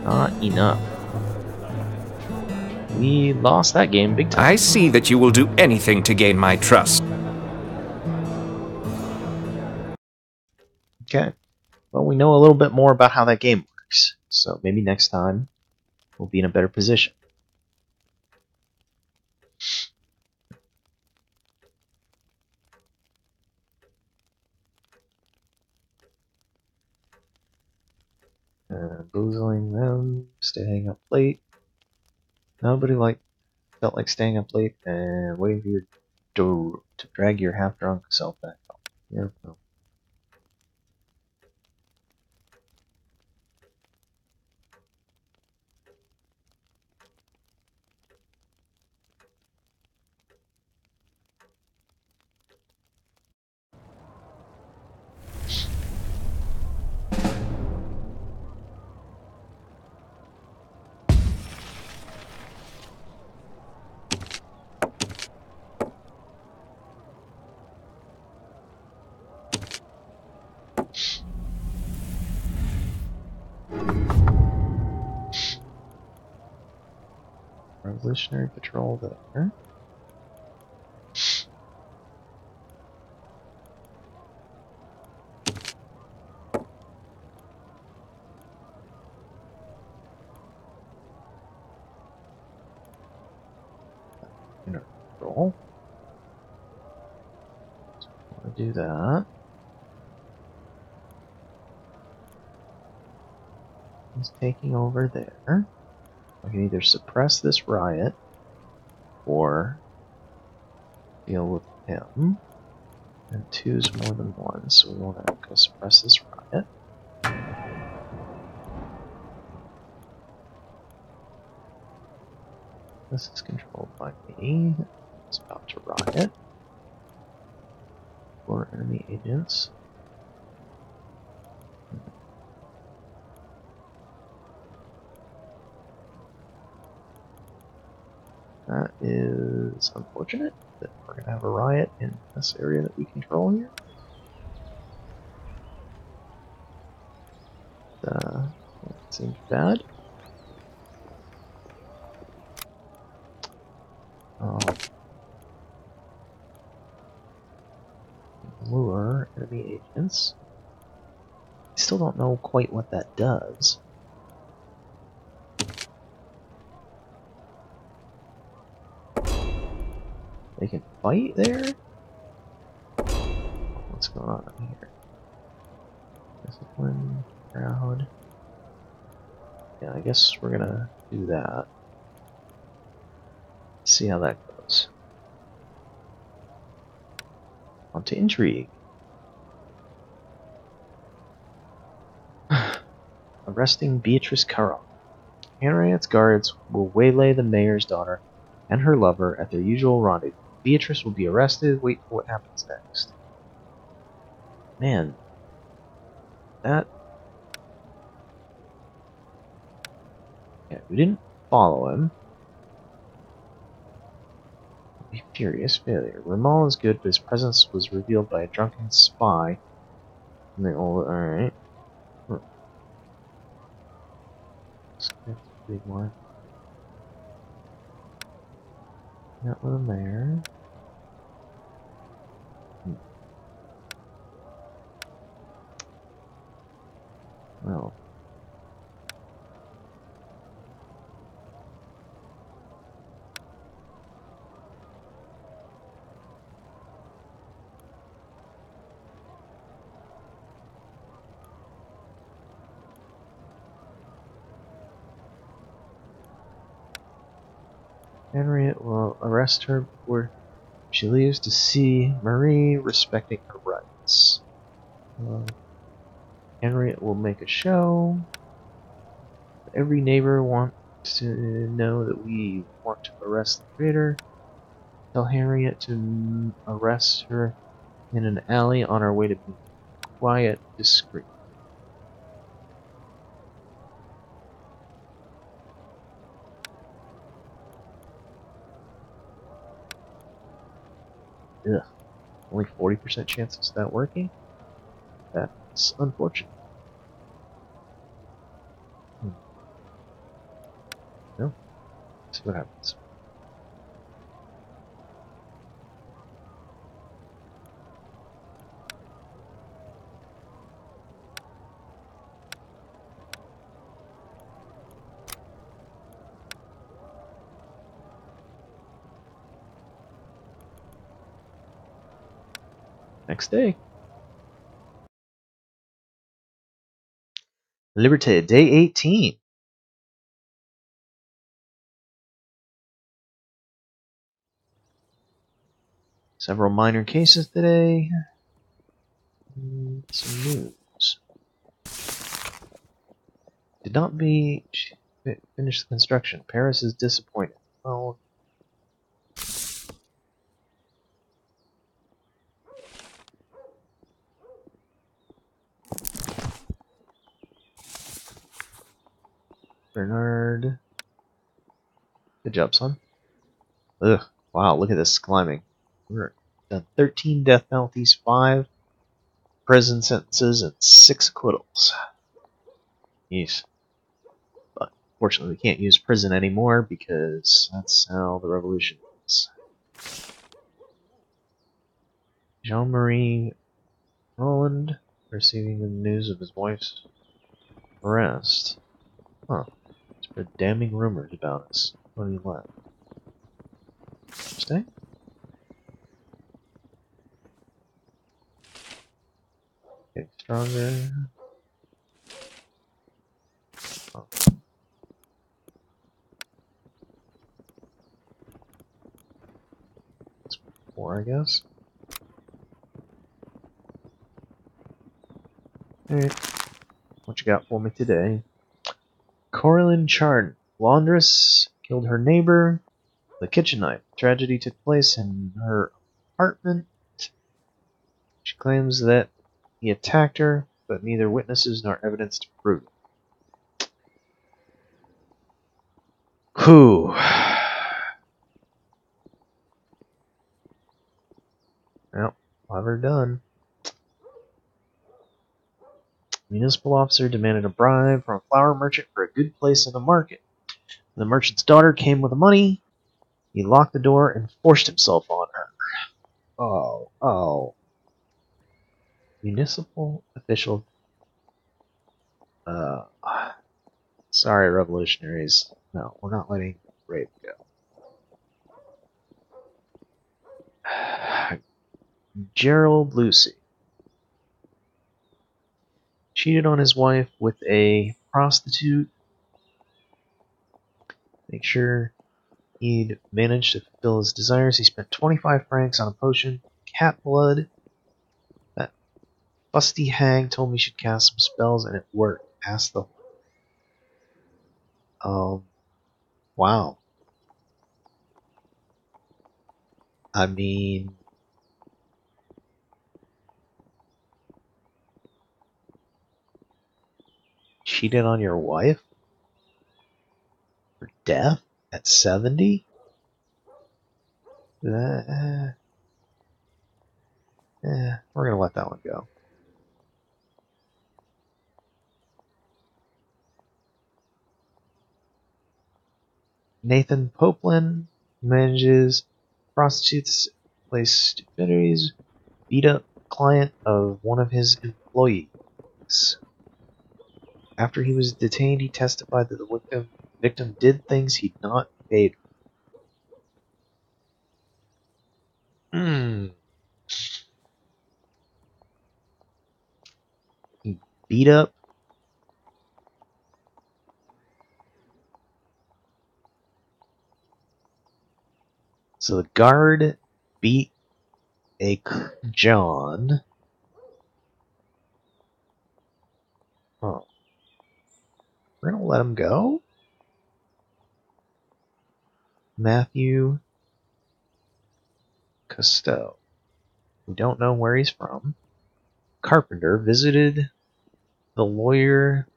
Not enough. We lost that game big time. I see that you will do anything to gain my trust. Okay. Well, we know a little bit more about how that game works, so maybe next time we'll be in a better position. Boozling them, staying up late. Nobody felt like staying up late and waiting for your door to drag your half-drunk self back home. Yeah, well. Revolutionary Patrol there. Patrol. So I want to do that. He's taking over there. I can either suppress this riot or deal with him. And 2's more than 1, so we want to go suppress this riot. This is controlled by me. It's about to riot. 4 enemy agents. That is unfortunate that we're going to have a riot in this area that we control here. That seems bad. Lure enemy agents. I still don't know quite what that does. They can fight there? What's going on here? Discipline, crowd. Yeah, I guess we're gonna do that. See how that goes. On to intrigue. Arresting Beatrice Carroll. Henriette's guards will waylay the mayor's daughter and her lover at their usual rendezvous. Beatrice will be arrested. Wait for what happens next. Man, that... Yeah, we didn't follow him. Be furious failure. Ramal is good, but his presence was revealed by a drunken spy. And they all... Alright. Big one. Not with a mayor. Well. Henriette will arrest her before she leaves to see Marie respecting her rights. Henriette will make a show. Every neighbor wants to know that we want to arrest the traitor. Tell Henriette to arrest her in an alley on our way to be quiet, discreet. Ugh. Only 40% chance of that working? That's unfortunate. No. See what happens. Next day. Liberté, day 18. Several minor cases today. Some news. Did not finish the construction. Paris is disappointed. Well, Bernard. Good job, son. Ugh. Wow, look at this climbing. We're done 13 death penalties, 5 prison sentences, and 6 acquittals. Yes. But Fortunately, we can't use prison anymore because that's how the revolution is. Jean-Marie Roland receiving the news of his wife's arrest. Huh. Spread damning rumors about us when he left. Stay? Getting stronger. Oh. That's 4, I guess. Alright. What you got for me today? Coraline Chardon. Laundress killed her neighbor. The kitchen knife. Tragedy took place in her apartment. She claims that he attacked her, but neither witnesses nor evidence to prove it. Whew. Well, clever done. Municipal officer demanded a bribe from a flower merchant for a good place in the market. When the merchant's daughter came with the money, he locked the door and forced himself on her. Oh. Municipal official. Sorry, revolutionaries. No, we're not letting rape go. Gerald Lucy cheated on his wife with a prostitute. Make sure he'd managed to fulfill his desires. He spent 25 francs on a potion, cat blood. That fusty hag told me she'd cast some spells, and it worked. Ask the. Wow. I mean, cheated on your wife for death at 70? We're gonna let that one go. Nathan Poplin manages prostitutes, plays stupidities, beat up client of one of his employees. After he was detained, he testified that the victim did things he'd not paid for. He beat up So the guard beat a John. Oh. We're gonna let him go? Matthew Cousteau. We don't know where he's from. Carpenter visited the lawyer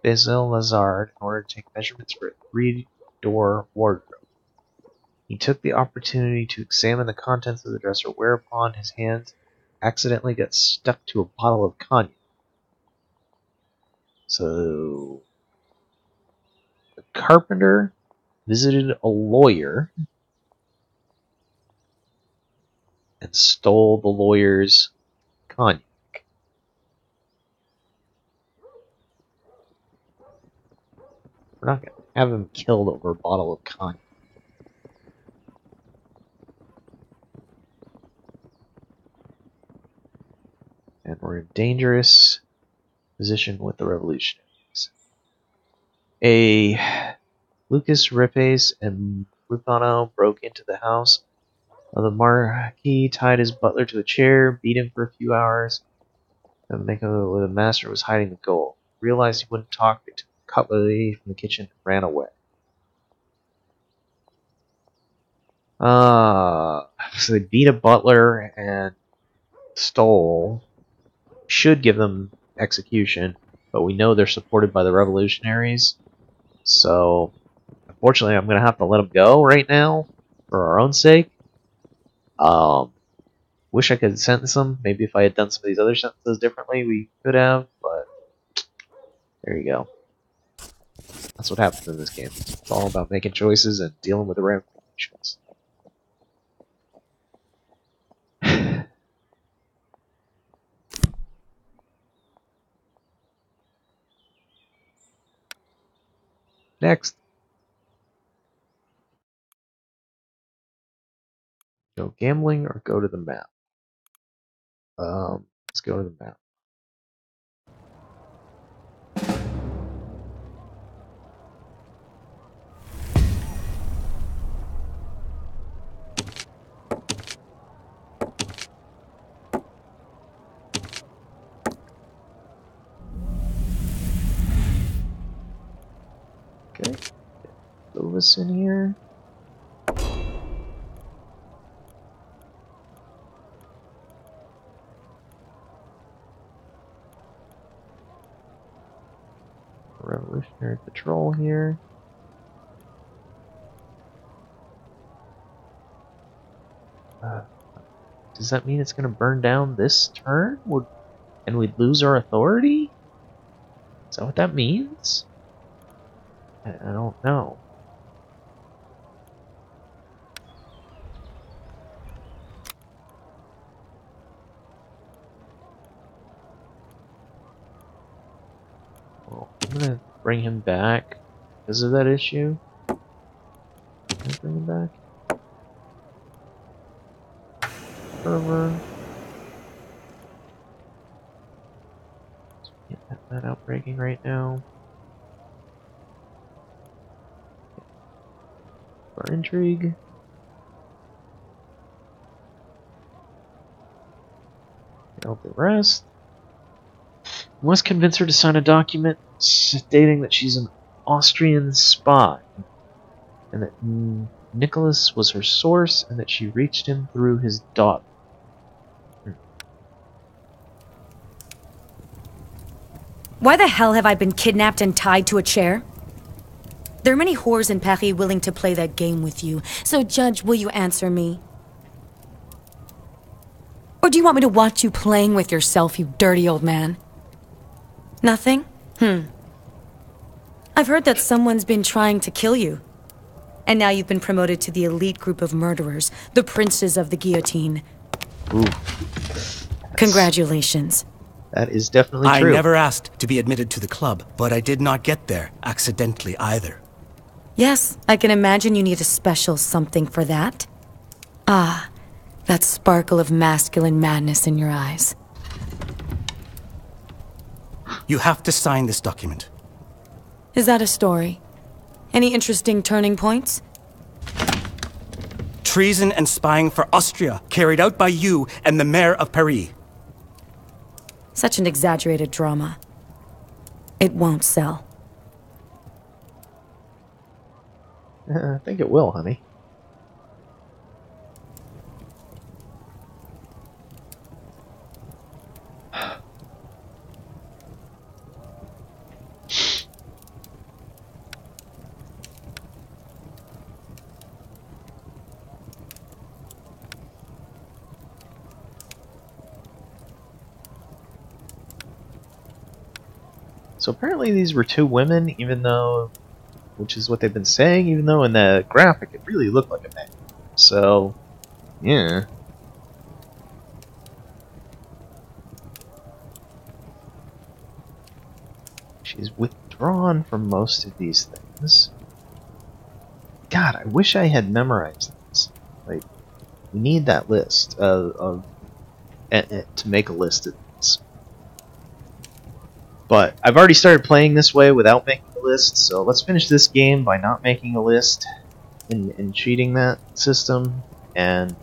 Basil Lazard in order to take measurements for a 3-door wardrobe. He took the opportunity to examine the contents of the dresser, whereupon his hands accidentally got stuck to a bottle of cognac. So, the carpenter visited a lawyer and stole the lawyer's cognac. We're not going to have him killed over a bottle of cognac. And we're in a dangerous position with the revolutionaries. Lucas Ripes and Rufano broke into the house. The Marquis tied his butler to a chair, beat him for a few hours, and the master was hiding the gold. Realized he wouldn't talk, they took cutlery from the kitchen and ran away. So they beat a butler and stole. Should give them execution, but we know they're supported by the revolutionaries. So, unfortunately, I'm going to have to let them go right now for our own sake. Wish I could sentence them. Maybe if I had done some of these other sentences differently, we could have, but there you go. That's what happens in this game. It's all about making choices and dealing with the ramifications. Next. Go gambling or go to the map? Let's go to the map. Okay. Throw this in here. Revolutionary Patrol here. Does that mean it's going to burn down this turn? And we'd lose our authority? Is that what that means? I don't know. Well, I'm going to bring him back because of that issue. Can I bring him back? Server. Get that outbreaking right now. For intrigue. Help the rest. Must convince her to sign a document stating that she's an Austrian spy and that Nicholas was her source and that she reached him through his daughter. Why the hell have I been kidnapped and tied to a chair? There are many whores in Paris willing to play that game with you, so Judge, will you answer me? Or do you want me to watch you playing with yourself, you dirty old man? Nothing? I've heard that someone's been trying to kill you. And now you've been promoted to the elite group of murderers, the princes of the guillotine. Ooh. Congratulations. That is definitely I true. never asked to be admitted to the club, but I did not get there accidentally either. Yes, I can imagine you need a special something for that. Ah, that sparkle of masculine madness in your eyes. You have to sign this document. Is that a story? Any interesting turning points? Treason and spying for Austria, carried out by you and the mayor of Paris. Such an exaggerated drama. It won't sell. I think it will, honey. So apparently these were two women, even though, which is what they've been saying, even though in the graphic it really looked like a man. So, yeah. She's withdrawn from most of these things. God, I wish I had memorized this. Like, we need that list to make a list of these. But I've already started playing this way without making a list, so let's finish this game by not making a list and cheating that system, and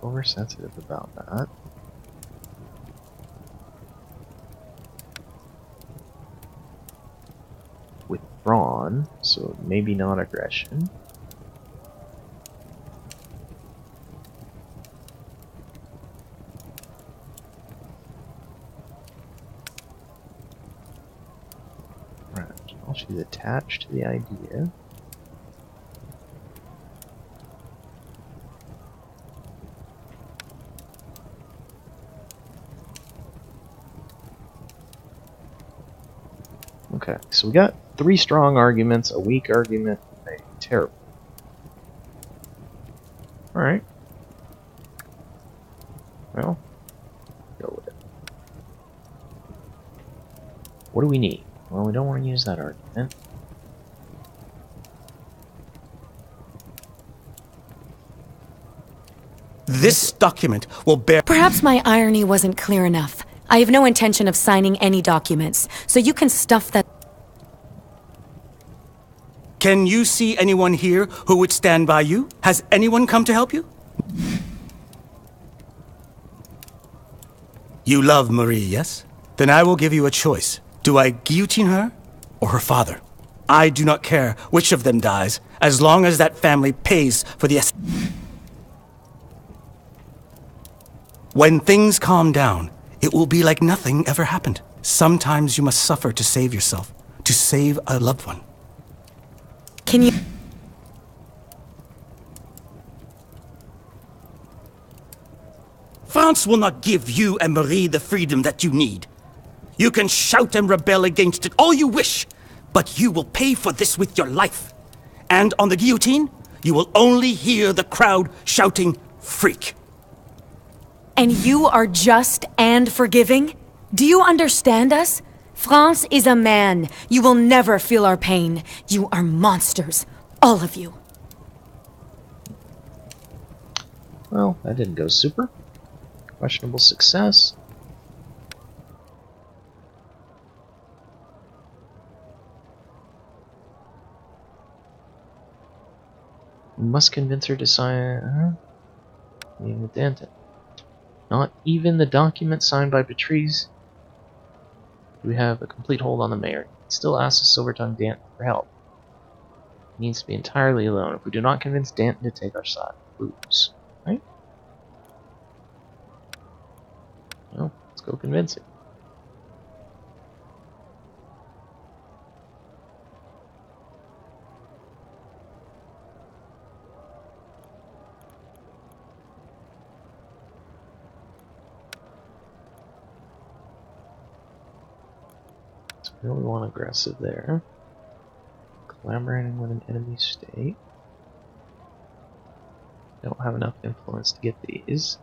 oversensitive about that. Withdrawn, so maybe not aggression. She's attached to the idea. Okay, so we got 3 strong arguments, a weak argument, a terrible. Alright. Well, go with it. What do we need? Well, we don't want to use that argument. This document will bear... Perhaps my irony wasn't clear enough. I have no intention of signing any documents, so you can stuff that... Can you see anyone here who would stand by you? Has anyone come to help you? You love Marie, yes? Then I will give you a choice. Do I guillotine her or her father? I do not care which of them dies, as long as that family pays for the... When things calm down, it will be like nothing ever happened. Sometimes you must suffer to save yourself, to save a loved one. Can you... France will not give you and Marie the freedom that you need. You can shout and rebel against it all you wish, but you will pay for this with your life. And on the guillotine, you will only hear the crowd shouting, "Freak." And you are just and forgiving? Do you understand us? France is a man. You will never feel our pain. You are monsters. All of you. Well, that didn't go super. Questionable success. We must convince her to sign... meeting with Danton. Not even the document signed by Patrice. We have a complete hold on the mayor. He still asks us Silvertongue Danton for help. He needs to be entirely alone. If we do not convince Danton to take our side, we lose. Right? Well, let's go convince him. Really want aggressive there. Collaborating with an enemy state. Don't have enough influence to get these.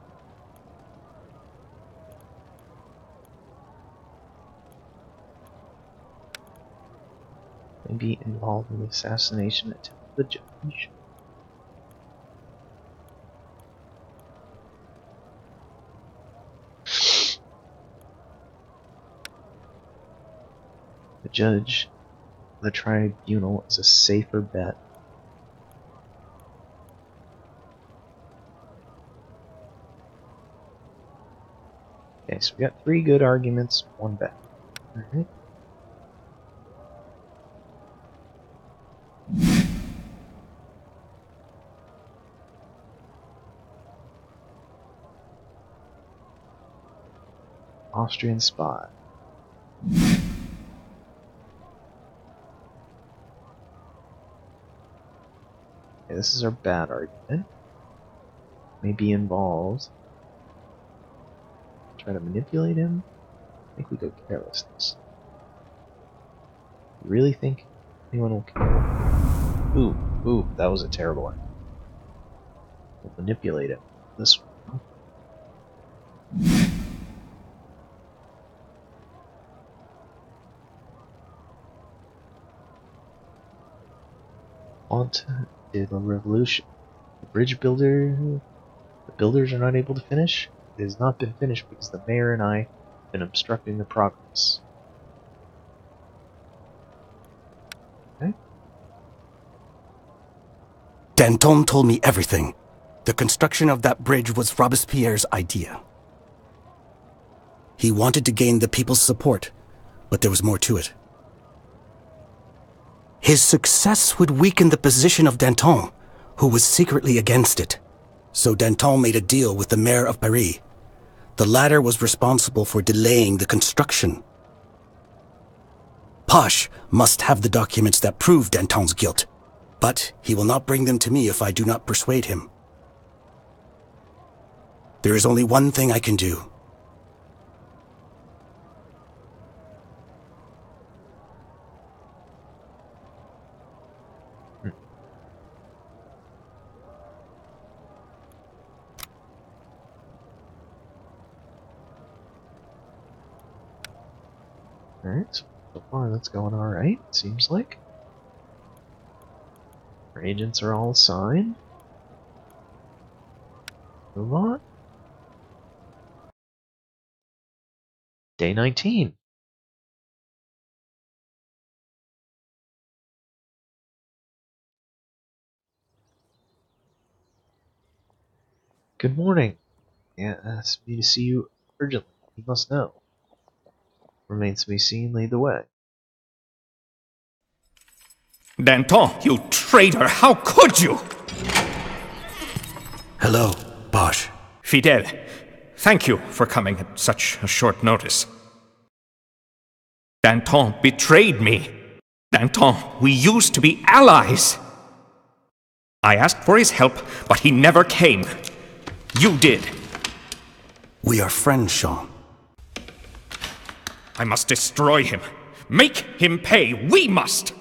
Maybe involved in the assassination attempt of the judge. The judge, the tribunal, is a safer bet. Okay, so we got 3 good arguments, 1 bad. Alright. Austrian spy. Okay, this is our bad argument. Maybe involved. Try to manipulate him. I think we go carelessness. You really think anyone will care? Ooh, that was a terrible one. We'll manipulate him. This one. Honte de la Revolution. The bridge builder... The builders are not able to finish? It has not been finished because the mayor and I have been obstructing the progress. Okay. Danton told me everything. The construction of that bridge was Robespierre's idea. He wanted to gain the people's support, but there was more to it. His success would weaken the position of Danton, who was secretly against it. So Danton made a deal with the mayor of Paris. The latter was responsible for delaying the construction. Posh must have the documents that prove Danton's guilt, but he will not bring them to me if I do not persuade him. There is only one thing I can do. Alright, so far that's going alright, seems like. Our agents are all assigned. Move on. Day 19. Good morning. Yeah, asked me to see you urgently. You must know. Remains to be seen, lead the way. Danton, you traitor! How could you? Hello, Posh. Fidel, thank you for coming at such a short notice. Danton betrayed me. Danton, we used to be allies. I asked for his help, but he never came. You did. We are friends, Jean. I must destroy him. Make him pay. We must.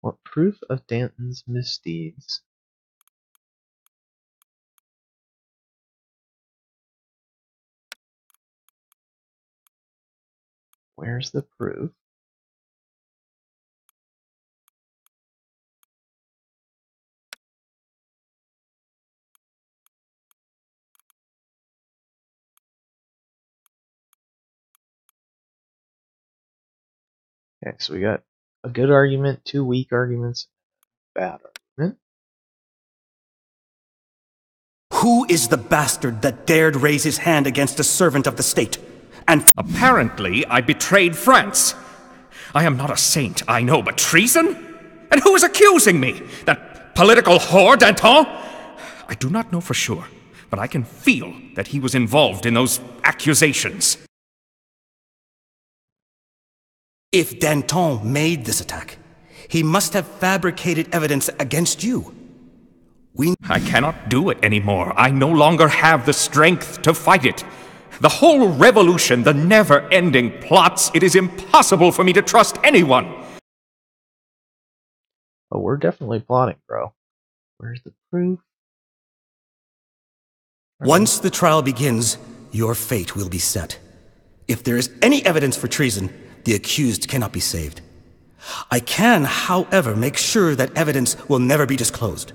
What proof of Danton's misdeeds? Where's the proof? Okay, so we got a good argument, two weak arguments, bad argument. Who is the bastard that dared raise his hand against a servant of the state? And Apparently, I betrayed France. I am not a saint, I know, but treason? And who is accusing me? That political whore, Danton? I do not know for sure, but I can feel that he was involved in those accusations. if Danton made this attack, he must have fabricated evidence against you. I cannot do it anymore. I no longer have the strength to fight it. The whole revolution, the never-ending plots, it is impossible for me to trust anyone. Oh, we're definitely plotting, bro. Where's the proof? Once the trial begins, your fate will be set. If there is any evidence for treason, the accused cannot be saved. I can, however, make sure that evidence will never be disclosed.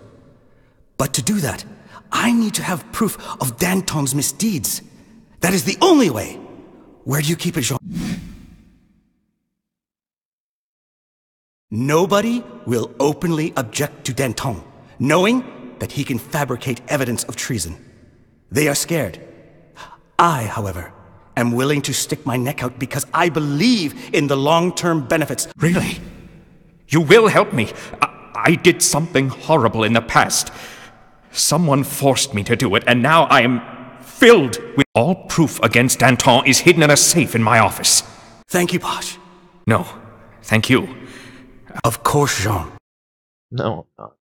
But to do that, I need to have proof of Danton's misdeeds. That is the only way. Where do you keep it, Jean? Nobody will openly object to Danton, knowing that he can fabricate evidence of treason. They are scared. I, however, am willing to stick my neck out because I believe in the long-term benefits. Really? You will help me? I did something horrible in the past. Someone forced me to do it, and now I am filled with... All proof against Danton is hidden in a safe in my office. Thank you, Posh. No, thank you. Of course, Jean. No, I'm not.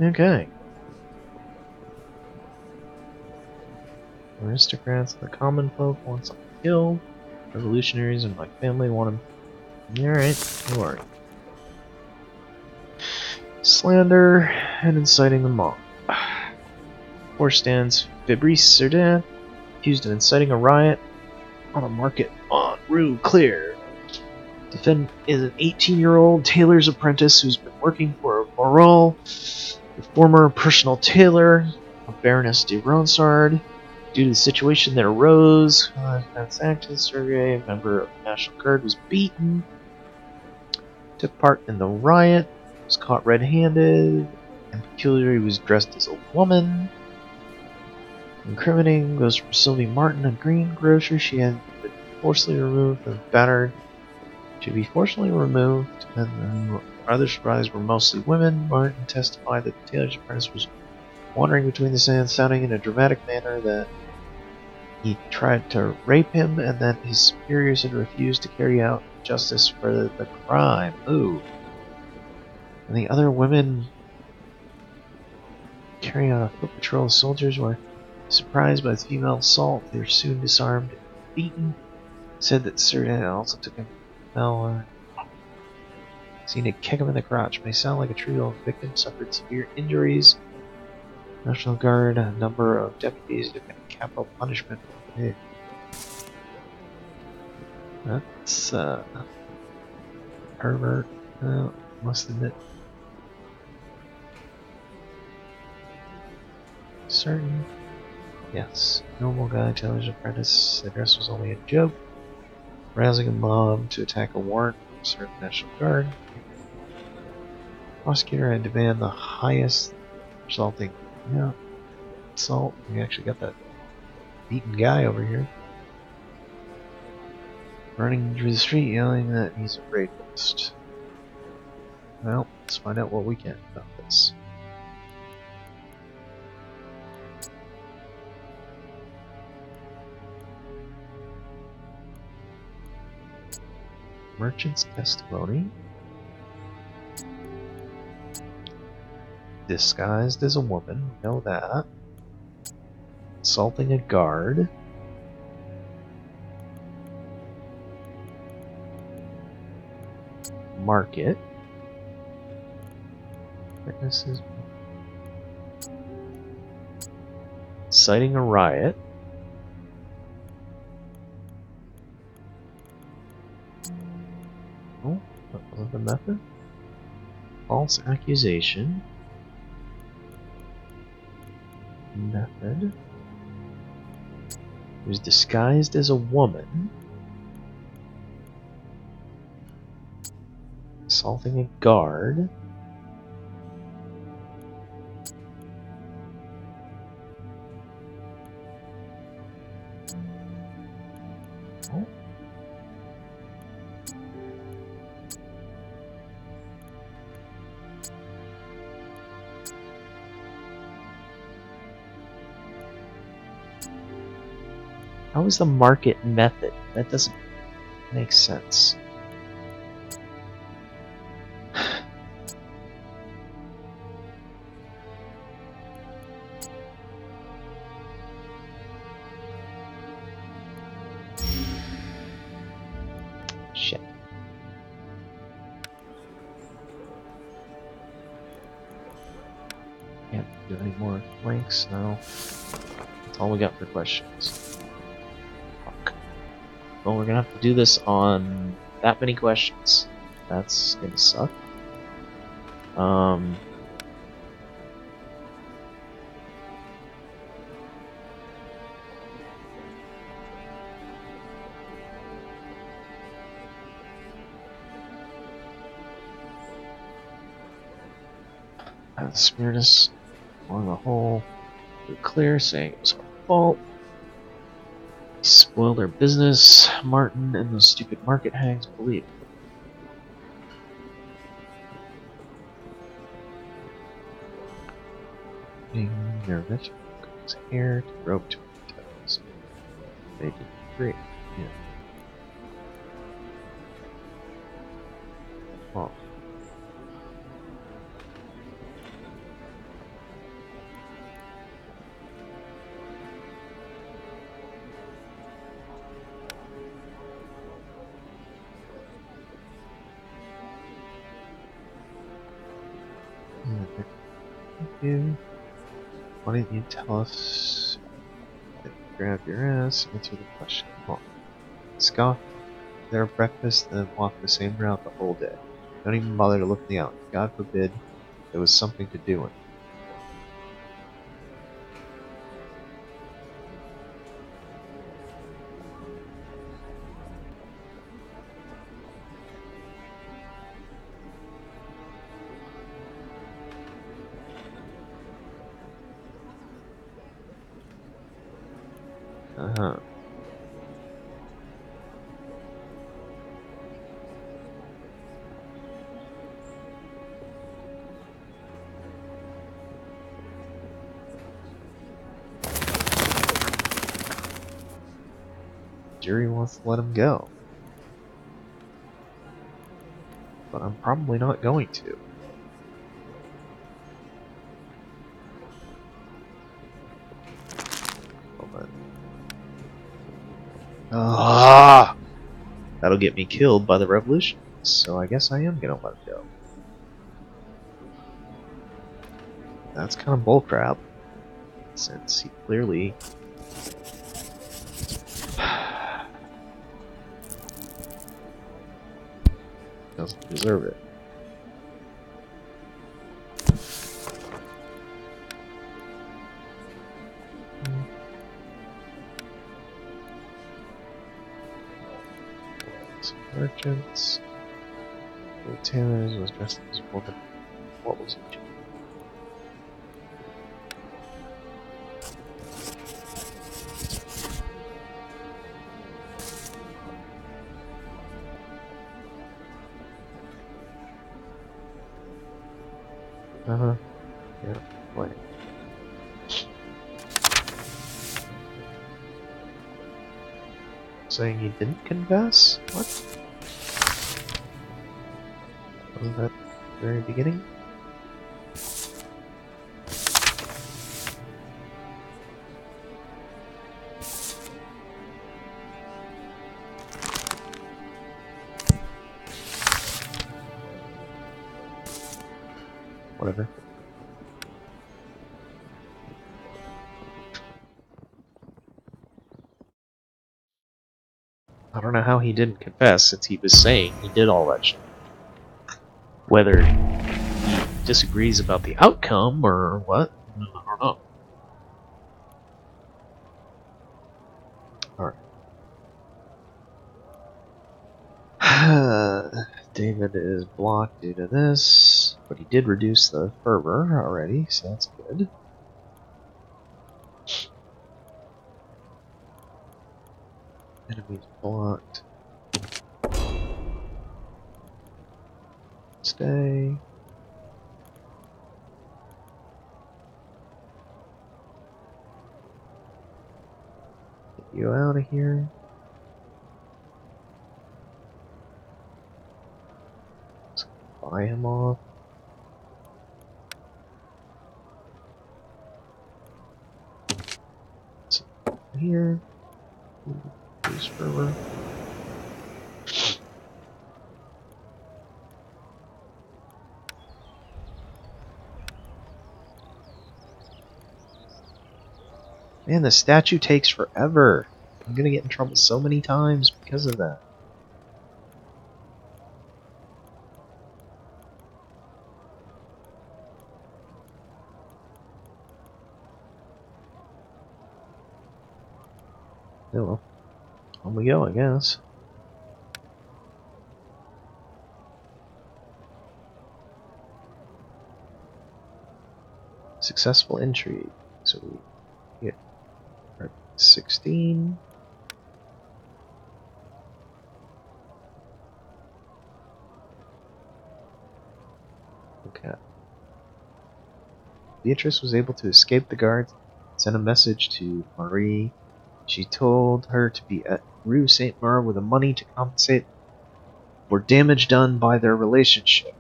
Okay. Aristocrats and the common folk want something killed. Revolutionaries and my family want him. Alright, don't worry. Slander and inciting the mob. Four stands Fabrice Cerdan, accused of inciting a riot on a market on Rue Claire. Defendant is an 18-year-old tailor's apprentice who's been working for Moreau, the former personal tailor of Baroness de Ronsard. Due to the situation that arose, defense activist Sergei, a member of the National Guard, was beaten. Took part in the riot. was caught red-handed, and peculiarly was dressed as a woman. Incriminating goes from Sylvie Martin, a greengrocer. She had been forcibly removed and battered. To be forcibly removed, and the other survivors were mostly women. Martin testified that the tailor's apprentice was wandering between the sands, sounding in a dramatic manner that he tried to rape him, and that his superiors had refused to carry out justice for the crime. Ooh. And the other women carrying out a foot patrol of soldiers were surprised by the female assault. They were soon disarmed and beaten. Said that Serdan also took him seen to kick him in the crotch. May sound like a trivial. Victim suffered severe injuries. National Guard, a number of deputies took capital punishment. Hey. That's pervert. Must admit. Certain. Yes. Normal guy tells his apprentice the dress was only a joke. Rousing a mob to attack a warrant officer of the National Guard. Prosecutor had demanded the highest resulting assault. We actually got that beaten guy over here. Running through the street yelling that he's a rapist. Well, let's find out what we can about this. Merchant's testimony. Disguised as a woman, we know that. Assaulting a guard. Market. Witnesses. Citing a riot. Oh, what was the method? False accusation. Method. He was disguised as a woman. Assaulting a guard. Oh. How is the market method? That doesn't make sense. Shit. Can't do any more links now. That's all we got for questions. Fuck. Well, we're gonna have to do this on that many questions. That's gonna suck. Smyrnus on the whole clear, saying it was our fault. We spoiled their business. Martin and those stupid market hags believe. Being nervous, his hair to rope to her toes. They did great. Yeah. Well. Why didn't you tell us that you grabbed your ass? Answer the question. Well, scoff their breakfast, then walk the same route the whole day. Don't even bother to look me out. God forbid there was something to do in it. Huh. Jury wants to let him go. But I'm probably not going to. Hold on. Ah! That'll get me killed by the revolution, so I guess I am gonna let him go. That's kind of bullcrap, since he clearly doesn't deserve it. Some merchants. The tailors was dressed as a woman. What was it? Uh-huh. Yeah, wait. Saying he didn't confess? What? Wasn't that the very beginning? Whatever. I don't know how he didn't confess, since he was saying he did all that shit. Whether he disagrees about the outcome or what, I don't know. Alright. David is blocked due to this, but he did reduce the fervor already, so that's good. Enemies blocked. Stay. Get you out of here. Let's buy him off. Let's here. Use fervor. Man, the statue takes forever. I'm gonna get in trouble so many times because of that. Oh well. On we go, I guess. Successful intrigue. So we get 16. Okay. Beatrice was able to escape the guards, sent a message to Marie. She told her to be at Rue Saint-Maur with the money to compensate for damage done by their relationship.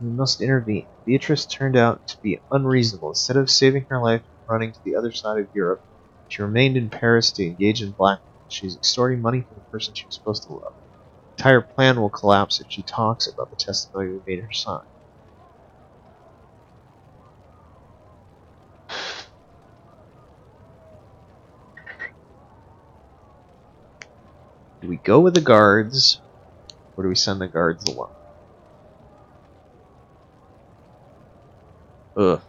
We must intervene. Beatrice turned out to be unreasonable. Instead of saving her life and running to the other side of Europe, she remained in Paris to engage in blackmail. She's extorting money from the person she was supposed to love. The entire plan will collapse if she talks about the testimony we made her sign. Do we go with the guards, or do we send the guards alone? Ugh.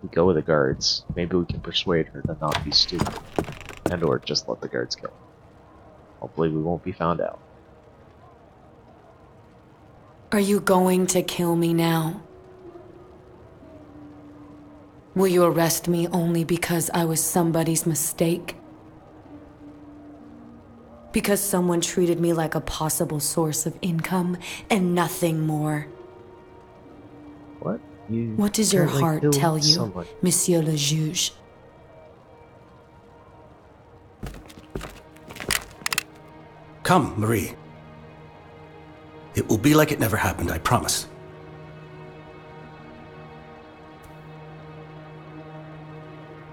We go with the guards. Maybe we can persuade her to not be stupid. And or just let the guards kill her. Hopefully we won't be found out. Are you going to kill me now? Will you arrest me only because I was somebody's mistake? Because someone treated me like a possible source of income and nothing more? What? You What does your apparently heart killed tell you, someone. Monsieur le Juge? Come, Marie. It will be like it never happened, I promise.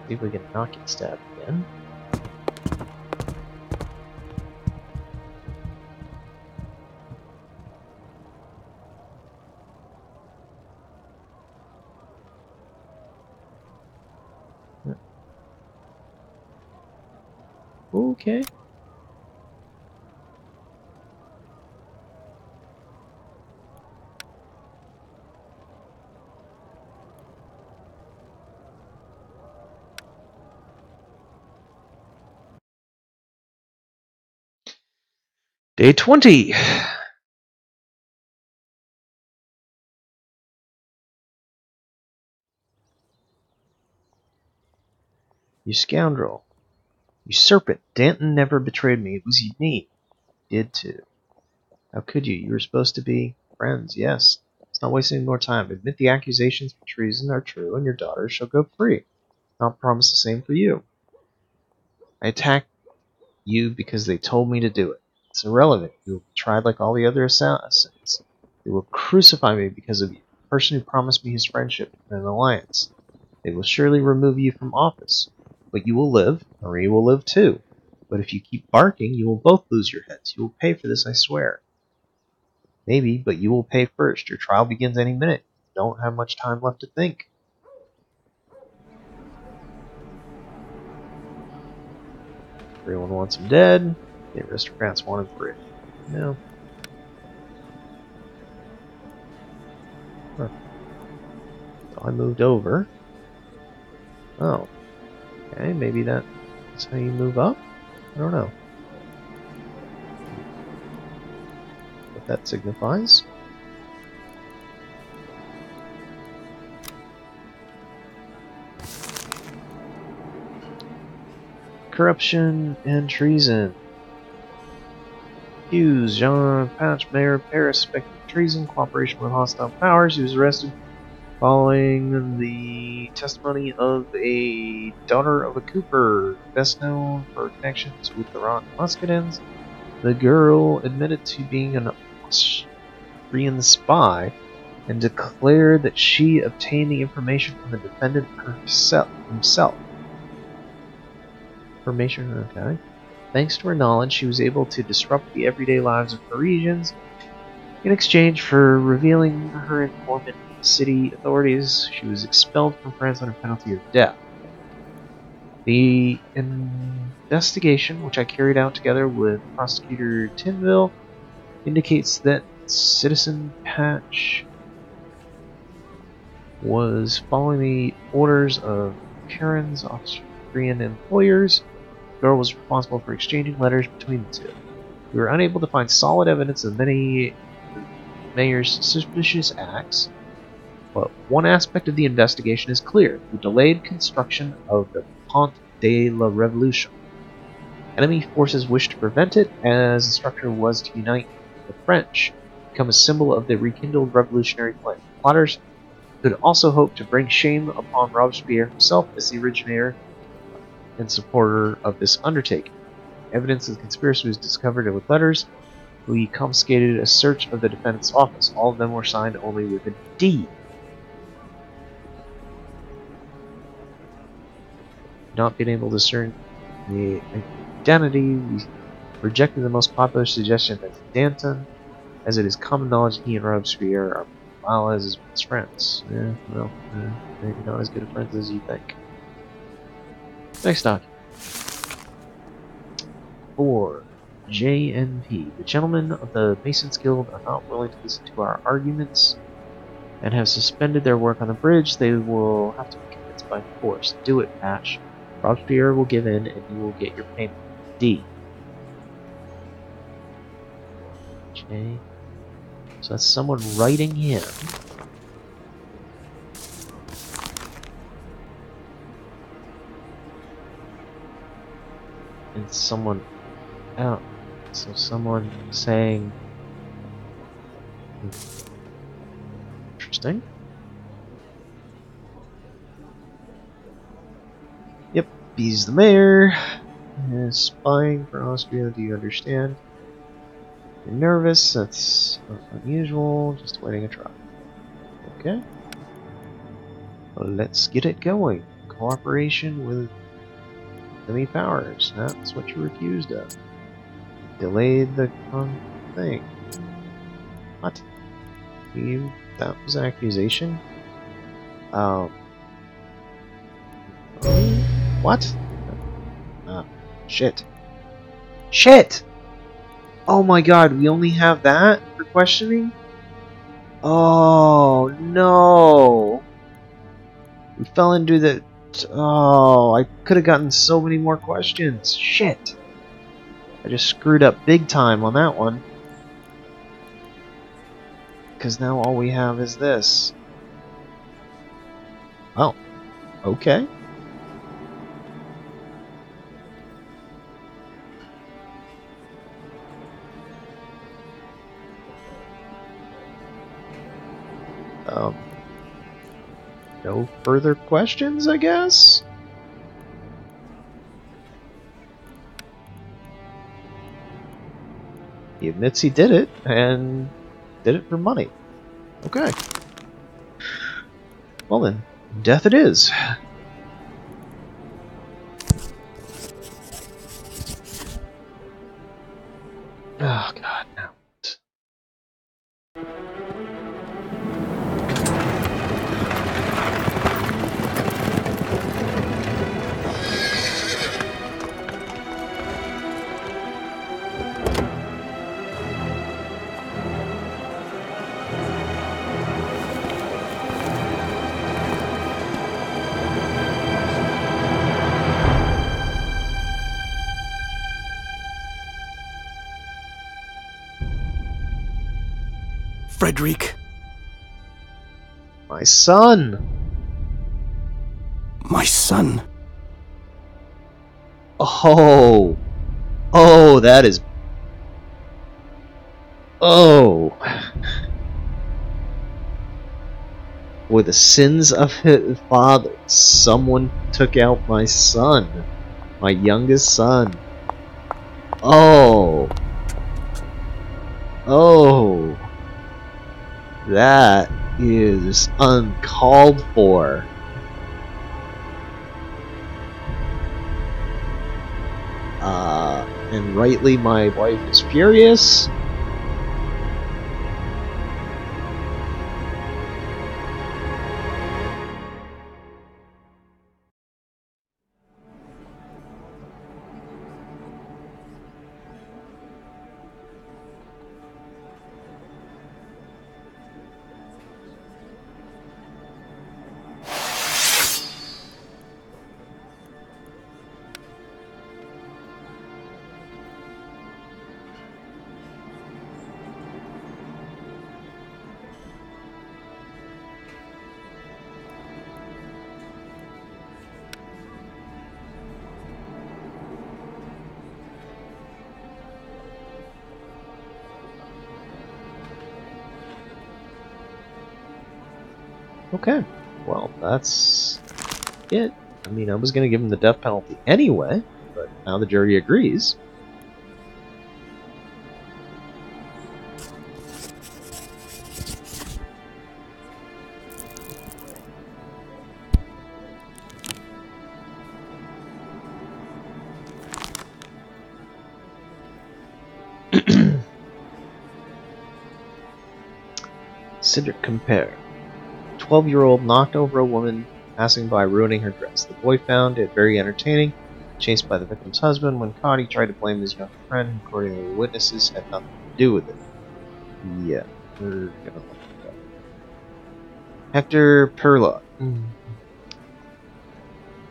See if we can not get stabbed again. Okay. Day 20. You scoundrel. You serpent. Danton never betrayed me. It was me. Did too. How could you? You were supposed to be friends, yes. It's not wasting more time. Admit the accusations for treason are true, and your daughter shall go free. I'll promise the same for you. I attacked you because they told me to do it. It's irrelevant. You will be tried like all the other assassins. They will crucify me because of you, the person who promised me his friendship and an alliance. They will surely remove you from office. But you will live. Marie will live too. But if you keep barking, you will both lose your heads. You will pay for this, I swear. Maybe, but you will pay first. Your trial begins any minute. You don't have much time left to think. Everyone wants him dead. The aristocrats want him free. No. Huh. So I moved over. Oh. Okay, maybe that's how you move up? I don't know. What that signifies. Corruption and treason. Hughes, Jean Patch, Mayor of Paris, suspected of treason, cooperation with hostile powers. He was arrested following the testimony of a daughter of a cooper, best known for connections with the Rock Muscadins. The girl admitted to being an Austrian spy and declared that she obtained the information from the defendant himself. Information, okay. Thanks to her knowledge, she was able to disrupt the everyday lives of Parisians. In exchange for revealing her informant to the city authorities, she was expelled from France under penalty of death. The investigation, which I carried out together with Prosecutor Tinville, indicates that Citizen Patch was following the orders of Karen's Austrian employers. The girl was responsible for exchanging letters between the two. We were unable to find solid evidence of many mayor's suspicious acts, but one aspect of the investigation is clear: the delayed construction of the Pont de la Revolution. Enemy forces wished to prevent it, as the structure was to unite the French, become a symbol of the rekindled revolutionary flame. Plotters could also hope to bring shame upon Robespierre himself as the originator and supporter of this undertaking. Evidence of the conspiracy was discovered with letters. We confiscated a search of the defendant's office. All of them were signed only with a D. Not being able to discern the identity, we rejected the most popular suggestion as Danton, as it is common knowledge he and Robespierre are well as his best friends. Maybe not as good of friends as you think. Next document. 4. JNP. The gentlemen of the Masons Guild are not willing to listen to our arguments and have suspended their work on the bridge. They will have to be convinced by force. Do it, Patch. Robespierre will give in and you will get your payment. D. J. So that's someone writing him. And someone out. So someone saying... Interesting. Yep, B's the mayor. Spying for Austria, do you understand? You're nervous, that's not unusual, just waiting a trial. Okay. Well, let's get it going. Cooperation with enemy powers. That's what you were accused of. Delayed the thing. What? That was an accusation? What? Shit. Shit! Oh my god, we only have that for questioning? Oh, no! We fell into the... Oh, I could have gotten so many more questions. Shit! I just screwed up big time on that one. Because now all we have is this. Oh. Okay. No further questions, I guess? He admits he did it, and did it for money. Okay. Well then, death it is. Oh god, no. Frederic. My son! My son. Oh! Oh, that is... Oh! For the sins of his father, someone took out my son. My youngest son. Oh! Oh! That is uncalled for. And rightly my wife is furious. Okay, well, that's it. I mean, I was going to give him the death penalty anyway, but now the jury agrees. Cedric Compare. 12-year-old knocked over a woman passing by, ruining her dress. The boy found it very entertaining. Chased by the victim's husband, when caught, he tried to blame his young friend, who, according to the witnesses, had nothing to do with it. Yeah, we're gonna let that go. Hector Perla,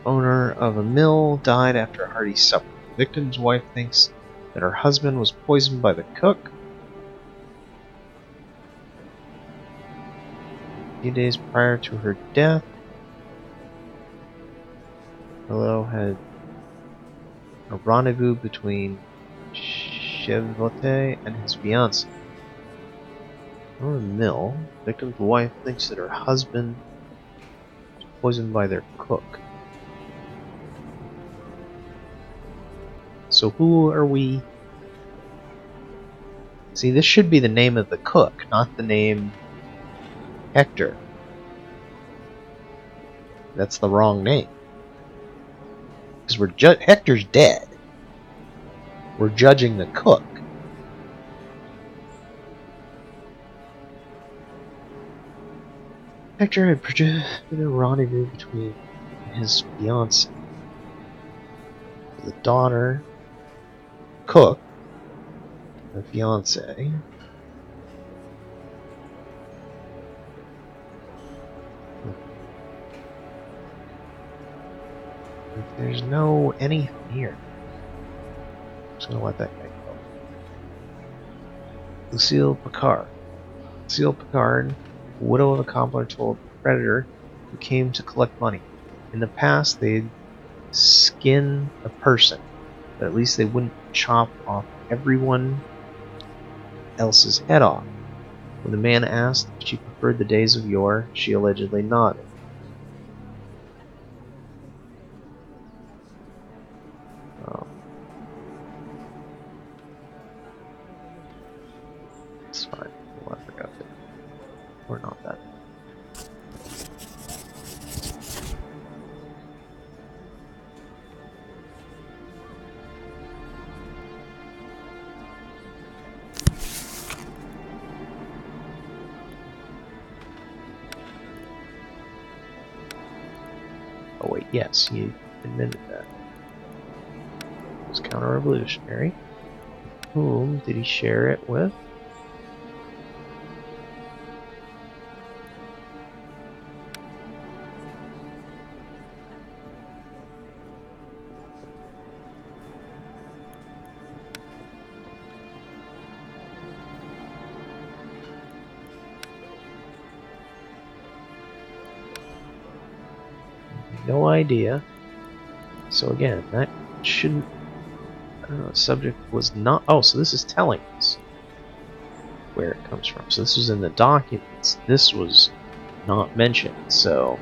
owner of a mill, died after a hearty supper. The victim's wife thinks that her husband was poisoned by the cook. A few days prior to her death, Perla had A rendezvous between Chevote and his fiancée. On a mill, victim's wife thinks that her husband was poisoned by their cook. So who are we? See, this should be the name of the cook, not the name Hector. That's the wrong name. Because Hector's dead. We're judging the cook. Hector had projected a rendezvous between his fiancée, the daughter, cook, the fiancée. There's no anything here. I'm just gonna let that guy go. Lucille Picard. Lucille Picard, widow of a complementary predator who came to collect money. In the past, they'd skin a person, but at least they wouldn't chop off everyone else's head off. When the man asked if she preferred the days of yore, she allegedly nodded. It's fine. We'll have forgot it. Or not that. Oh wait, yes, he admitted that. It was counter-revolutionary. Whom did he share it with? No idea. So again, that shouldn't... I don't know, the subject was not... Oh, so this is telling us where it comes from. So this was in the documents. This was not mentioned, so...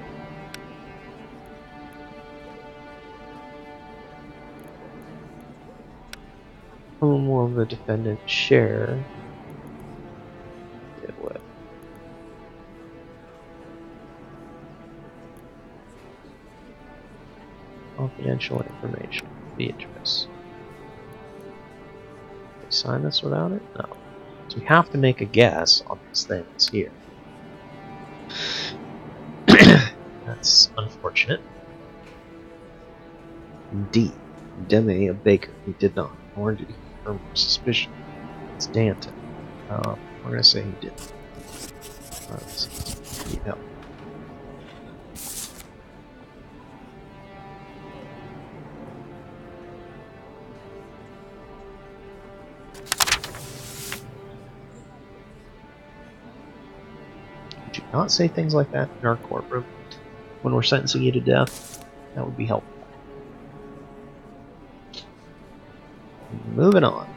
Whom will the defendant share it with? Confidential information. Beatrice. Can we sign this without it? No. So we have to make a guess on this thing that's here. That's unfortunate. D. Demi, a baker. He did not. Nor did he confirm suspicion. It's Danton. We're going to say he did. Let's need help. Would you not say things like that in our courtroom when we're sentencing you to death? That would be helpful. Moving on.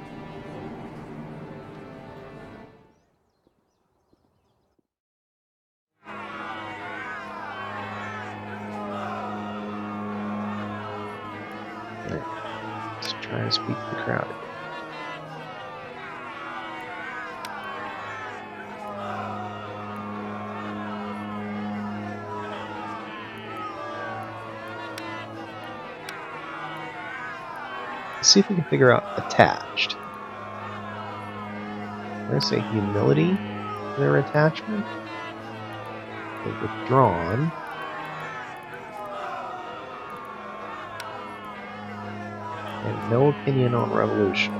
Let's try to speak to the crowd. Let's see if we can figure out attached. I'm going to say humility for their attachment. They've withdrawn. And no opinion on revolution.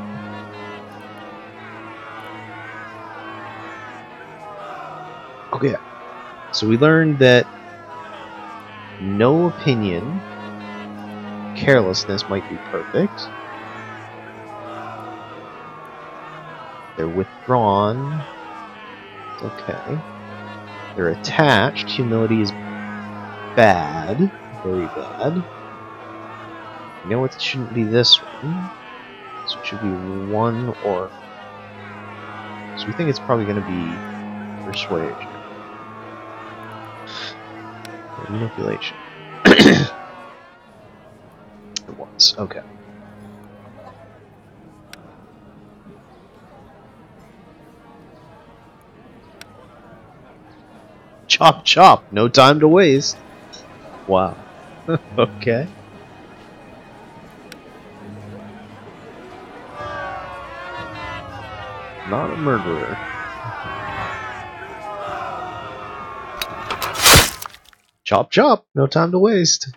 Okay, so we learned that no opinion, carelessness might be perfect. They're withdrawn. It's okay. They're attached. Humility is bad. Very bad. You know what? It shouldn't be this one. So it should be 1 or... So we think it's probably going to be persuasion. Or manipulation. It was. Okay. Chop chop! No time to waste! Wow. Okay. Not a murderer. Chop chop! No time to waste.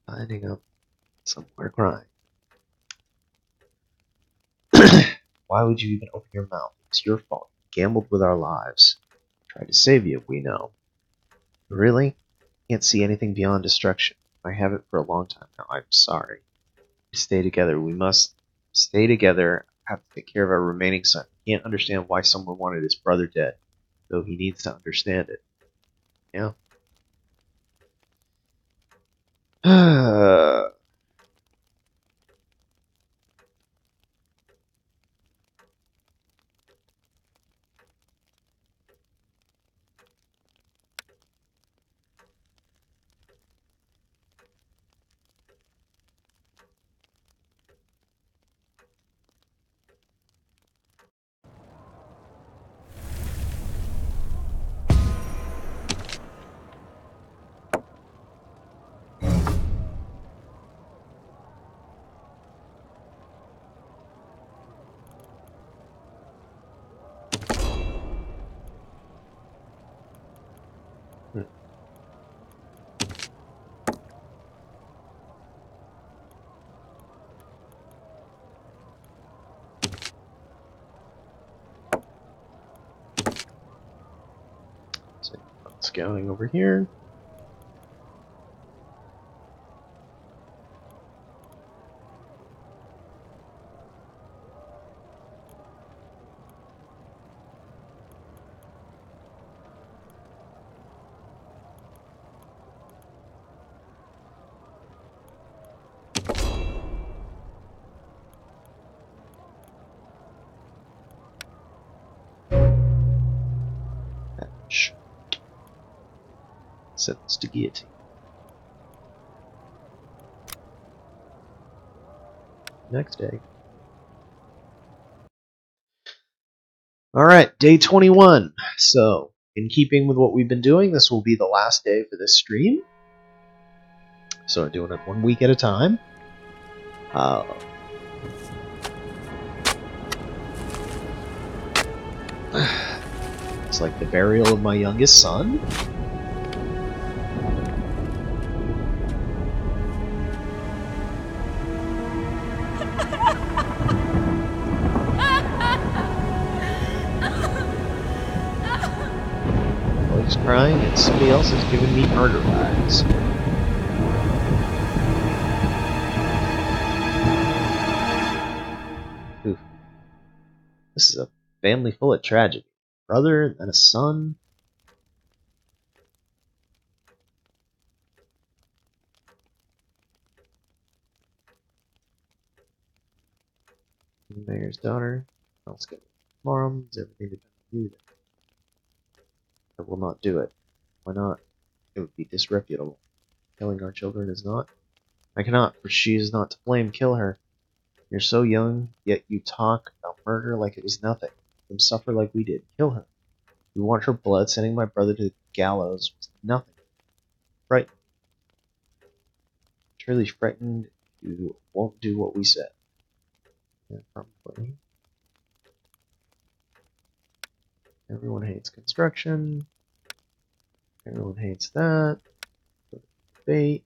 Finding up somewhere crying. Why would you even open your mouth? It's your fault. You gambled with our lives. Tried to save you, we know. Really? Can't see anything beyond destruction. I have it for a long time now. I'm sorry. Stay together. We must stay together. Have to take care of our remaining son. Can't understand why someone wanted his brother dead, though he needs to understand it. Yeah. So, scouting over here. Sentenced to guillotine. Next day. Alright, day 21. So, in keeping with what we've been doing, this will be the last day for this stream. So I'm doing it 1 week at a time. It's like the burial of my youngest son. Boy's crying and somebody else is giving me murder vibes. Oof. This is a family full of tragedy. Brother and a son. The mayor's daughter. I'll get morums, everything depends on you. I will not do it. Why not? It would be disreputable. Killing our children is not. I cannot, for she is not to blame. Kill her. You're so young, yet you talk about murder like it was nothing. Let them suffer like we did. Kill her. We want her blood. Sending my brother to the gallows was nothing. Frightened. Truly frightened. You won't do what we said. Yeah, probably. Everyone hates construction. Everyone hates that. Bait.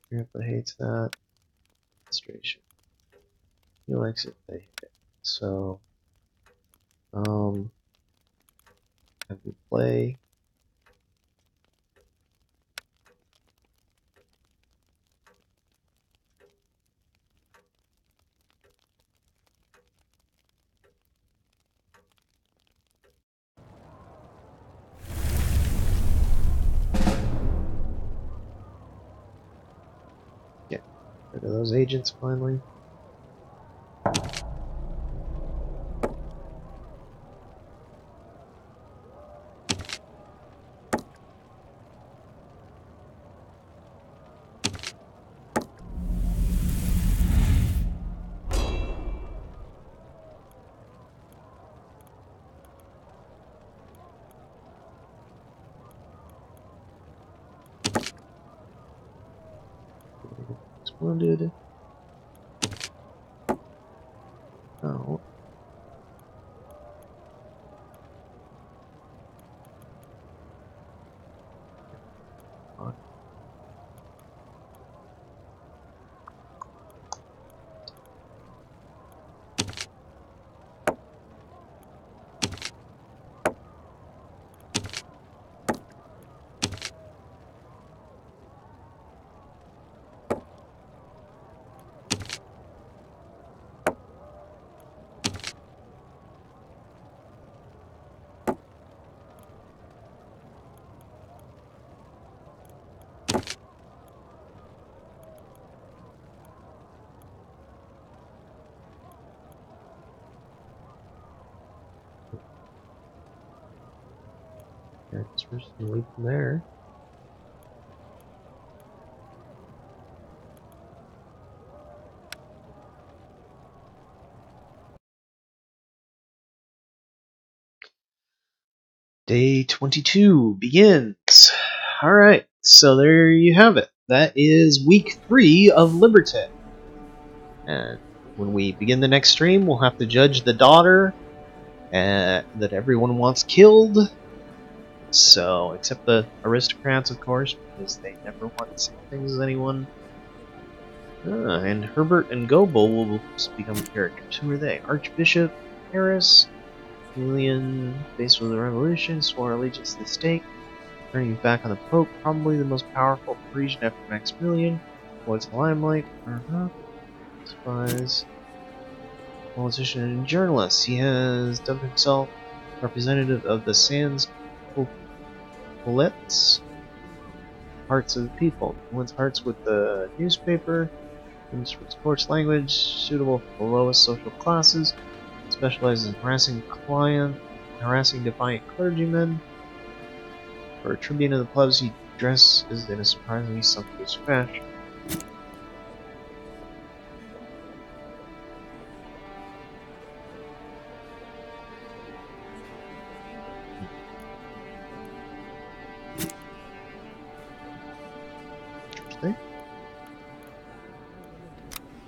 Grandpa hates that. Demonstration. He likes it, they hate it. So, and we play those agents finally. Wounded. Oh. I guess we're just gonna leave them there. Day 22 begins. Alright, so there you have it. That is week 3 of Liberty. And when we begin the next stream, we'll have to judge the daughter that everyone wants killed. So, except the aristocrats, of course, because they never want the same things as anyone. And Herbert and Goebel will become characters. Who are they? Archbishop Harris, Julian, faced with the revolution, swore allegiance to the state, turning his back on the Pope, probably the most powerful Parisian after Maximilian. What's limelight? Spies. Politician and journalist. He has dubbed himself representative of the Sans Colettes, hearts of the people. He wins hearts with the newspaper, supports language suitable for the lowest social classes, specializes in harassing defiant clergymen. For a tribune of the plebs, he dresses in a surprisingly sumptuous fashion.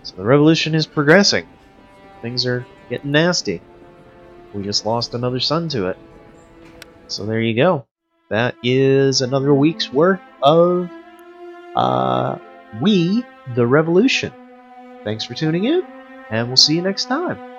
So the revolution is progressing. Things are getting nasty. We just lost another son to it. So there you go. That is another week's worth of We, the Revolution. Thanks for tuning in, and we'll see you next time.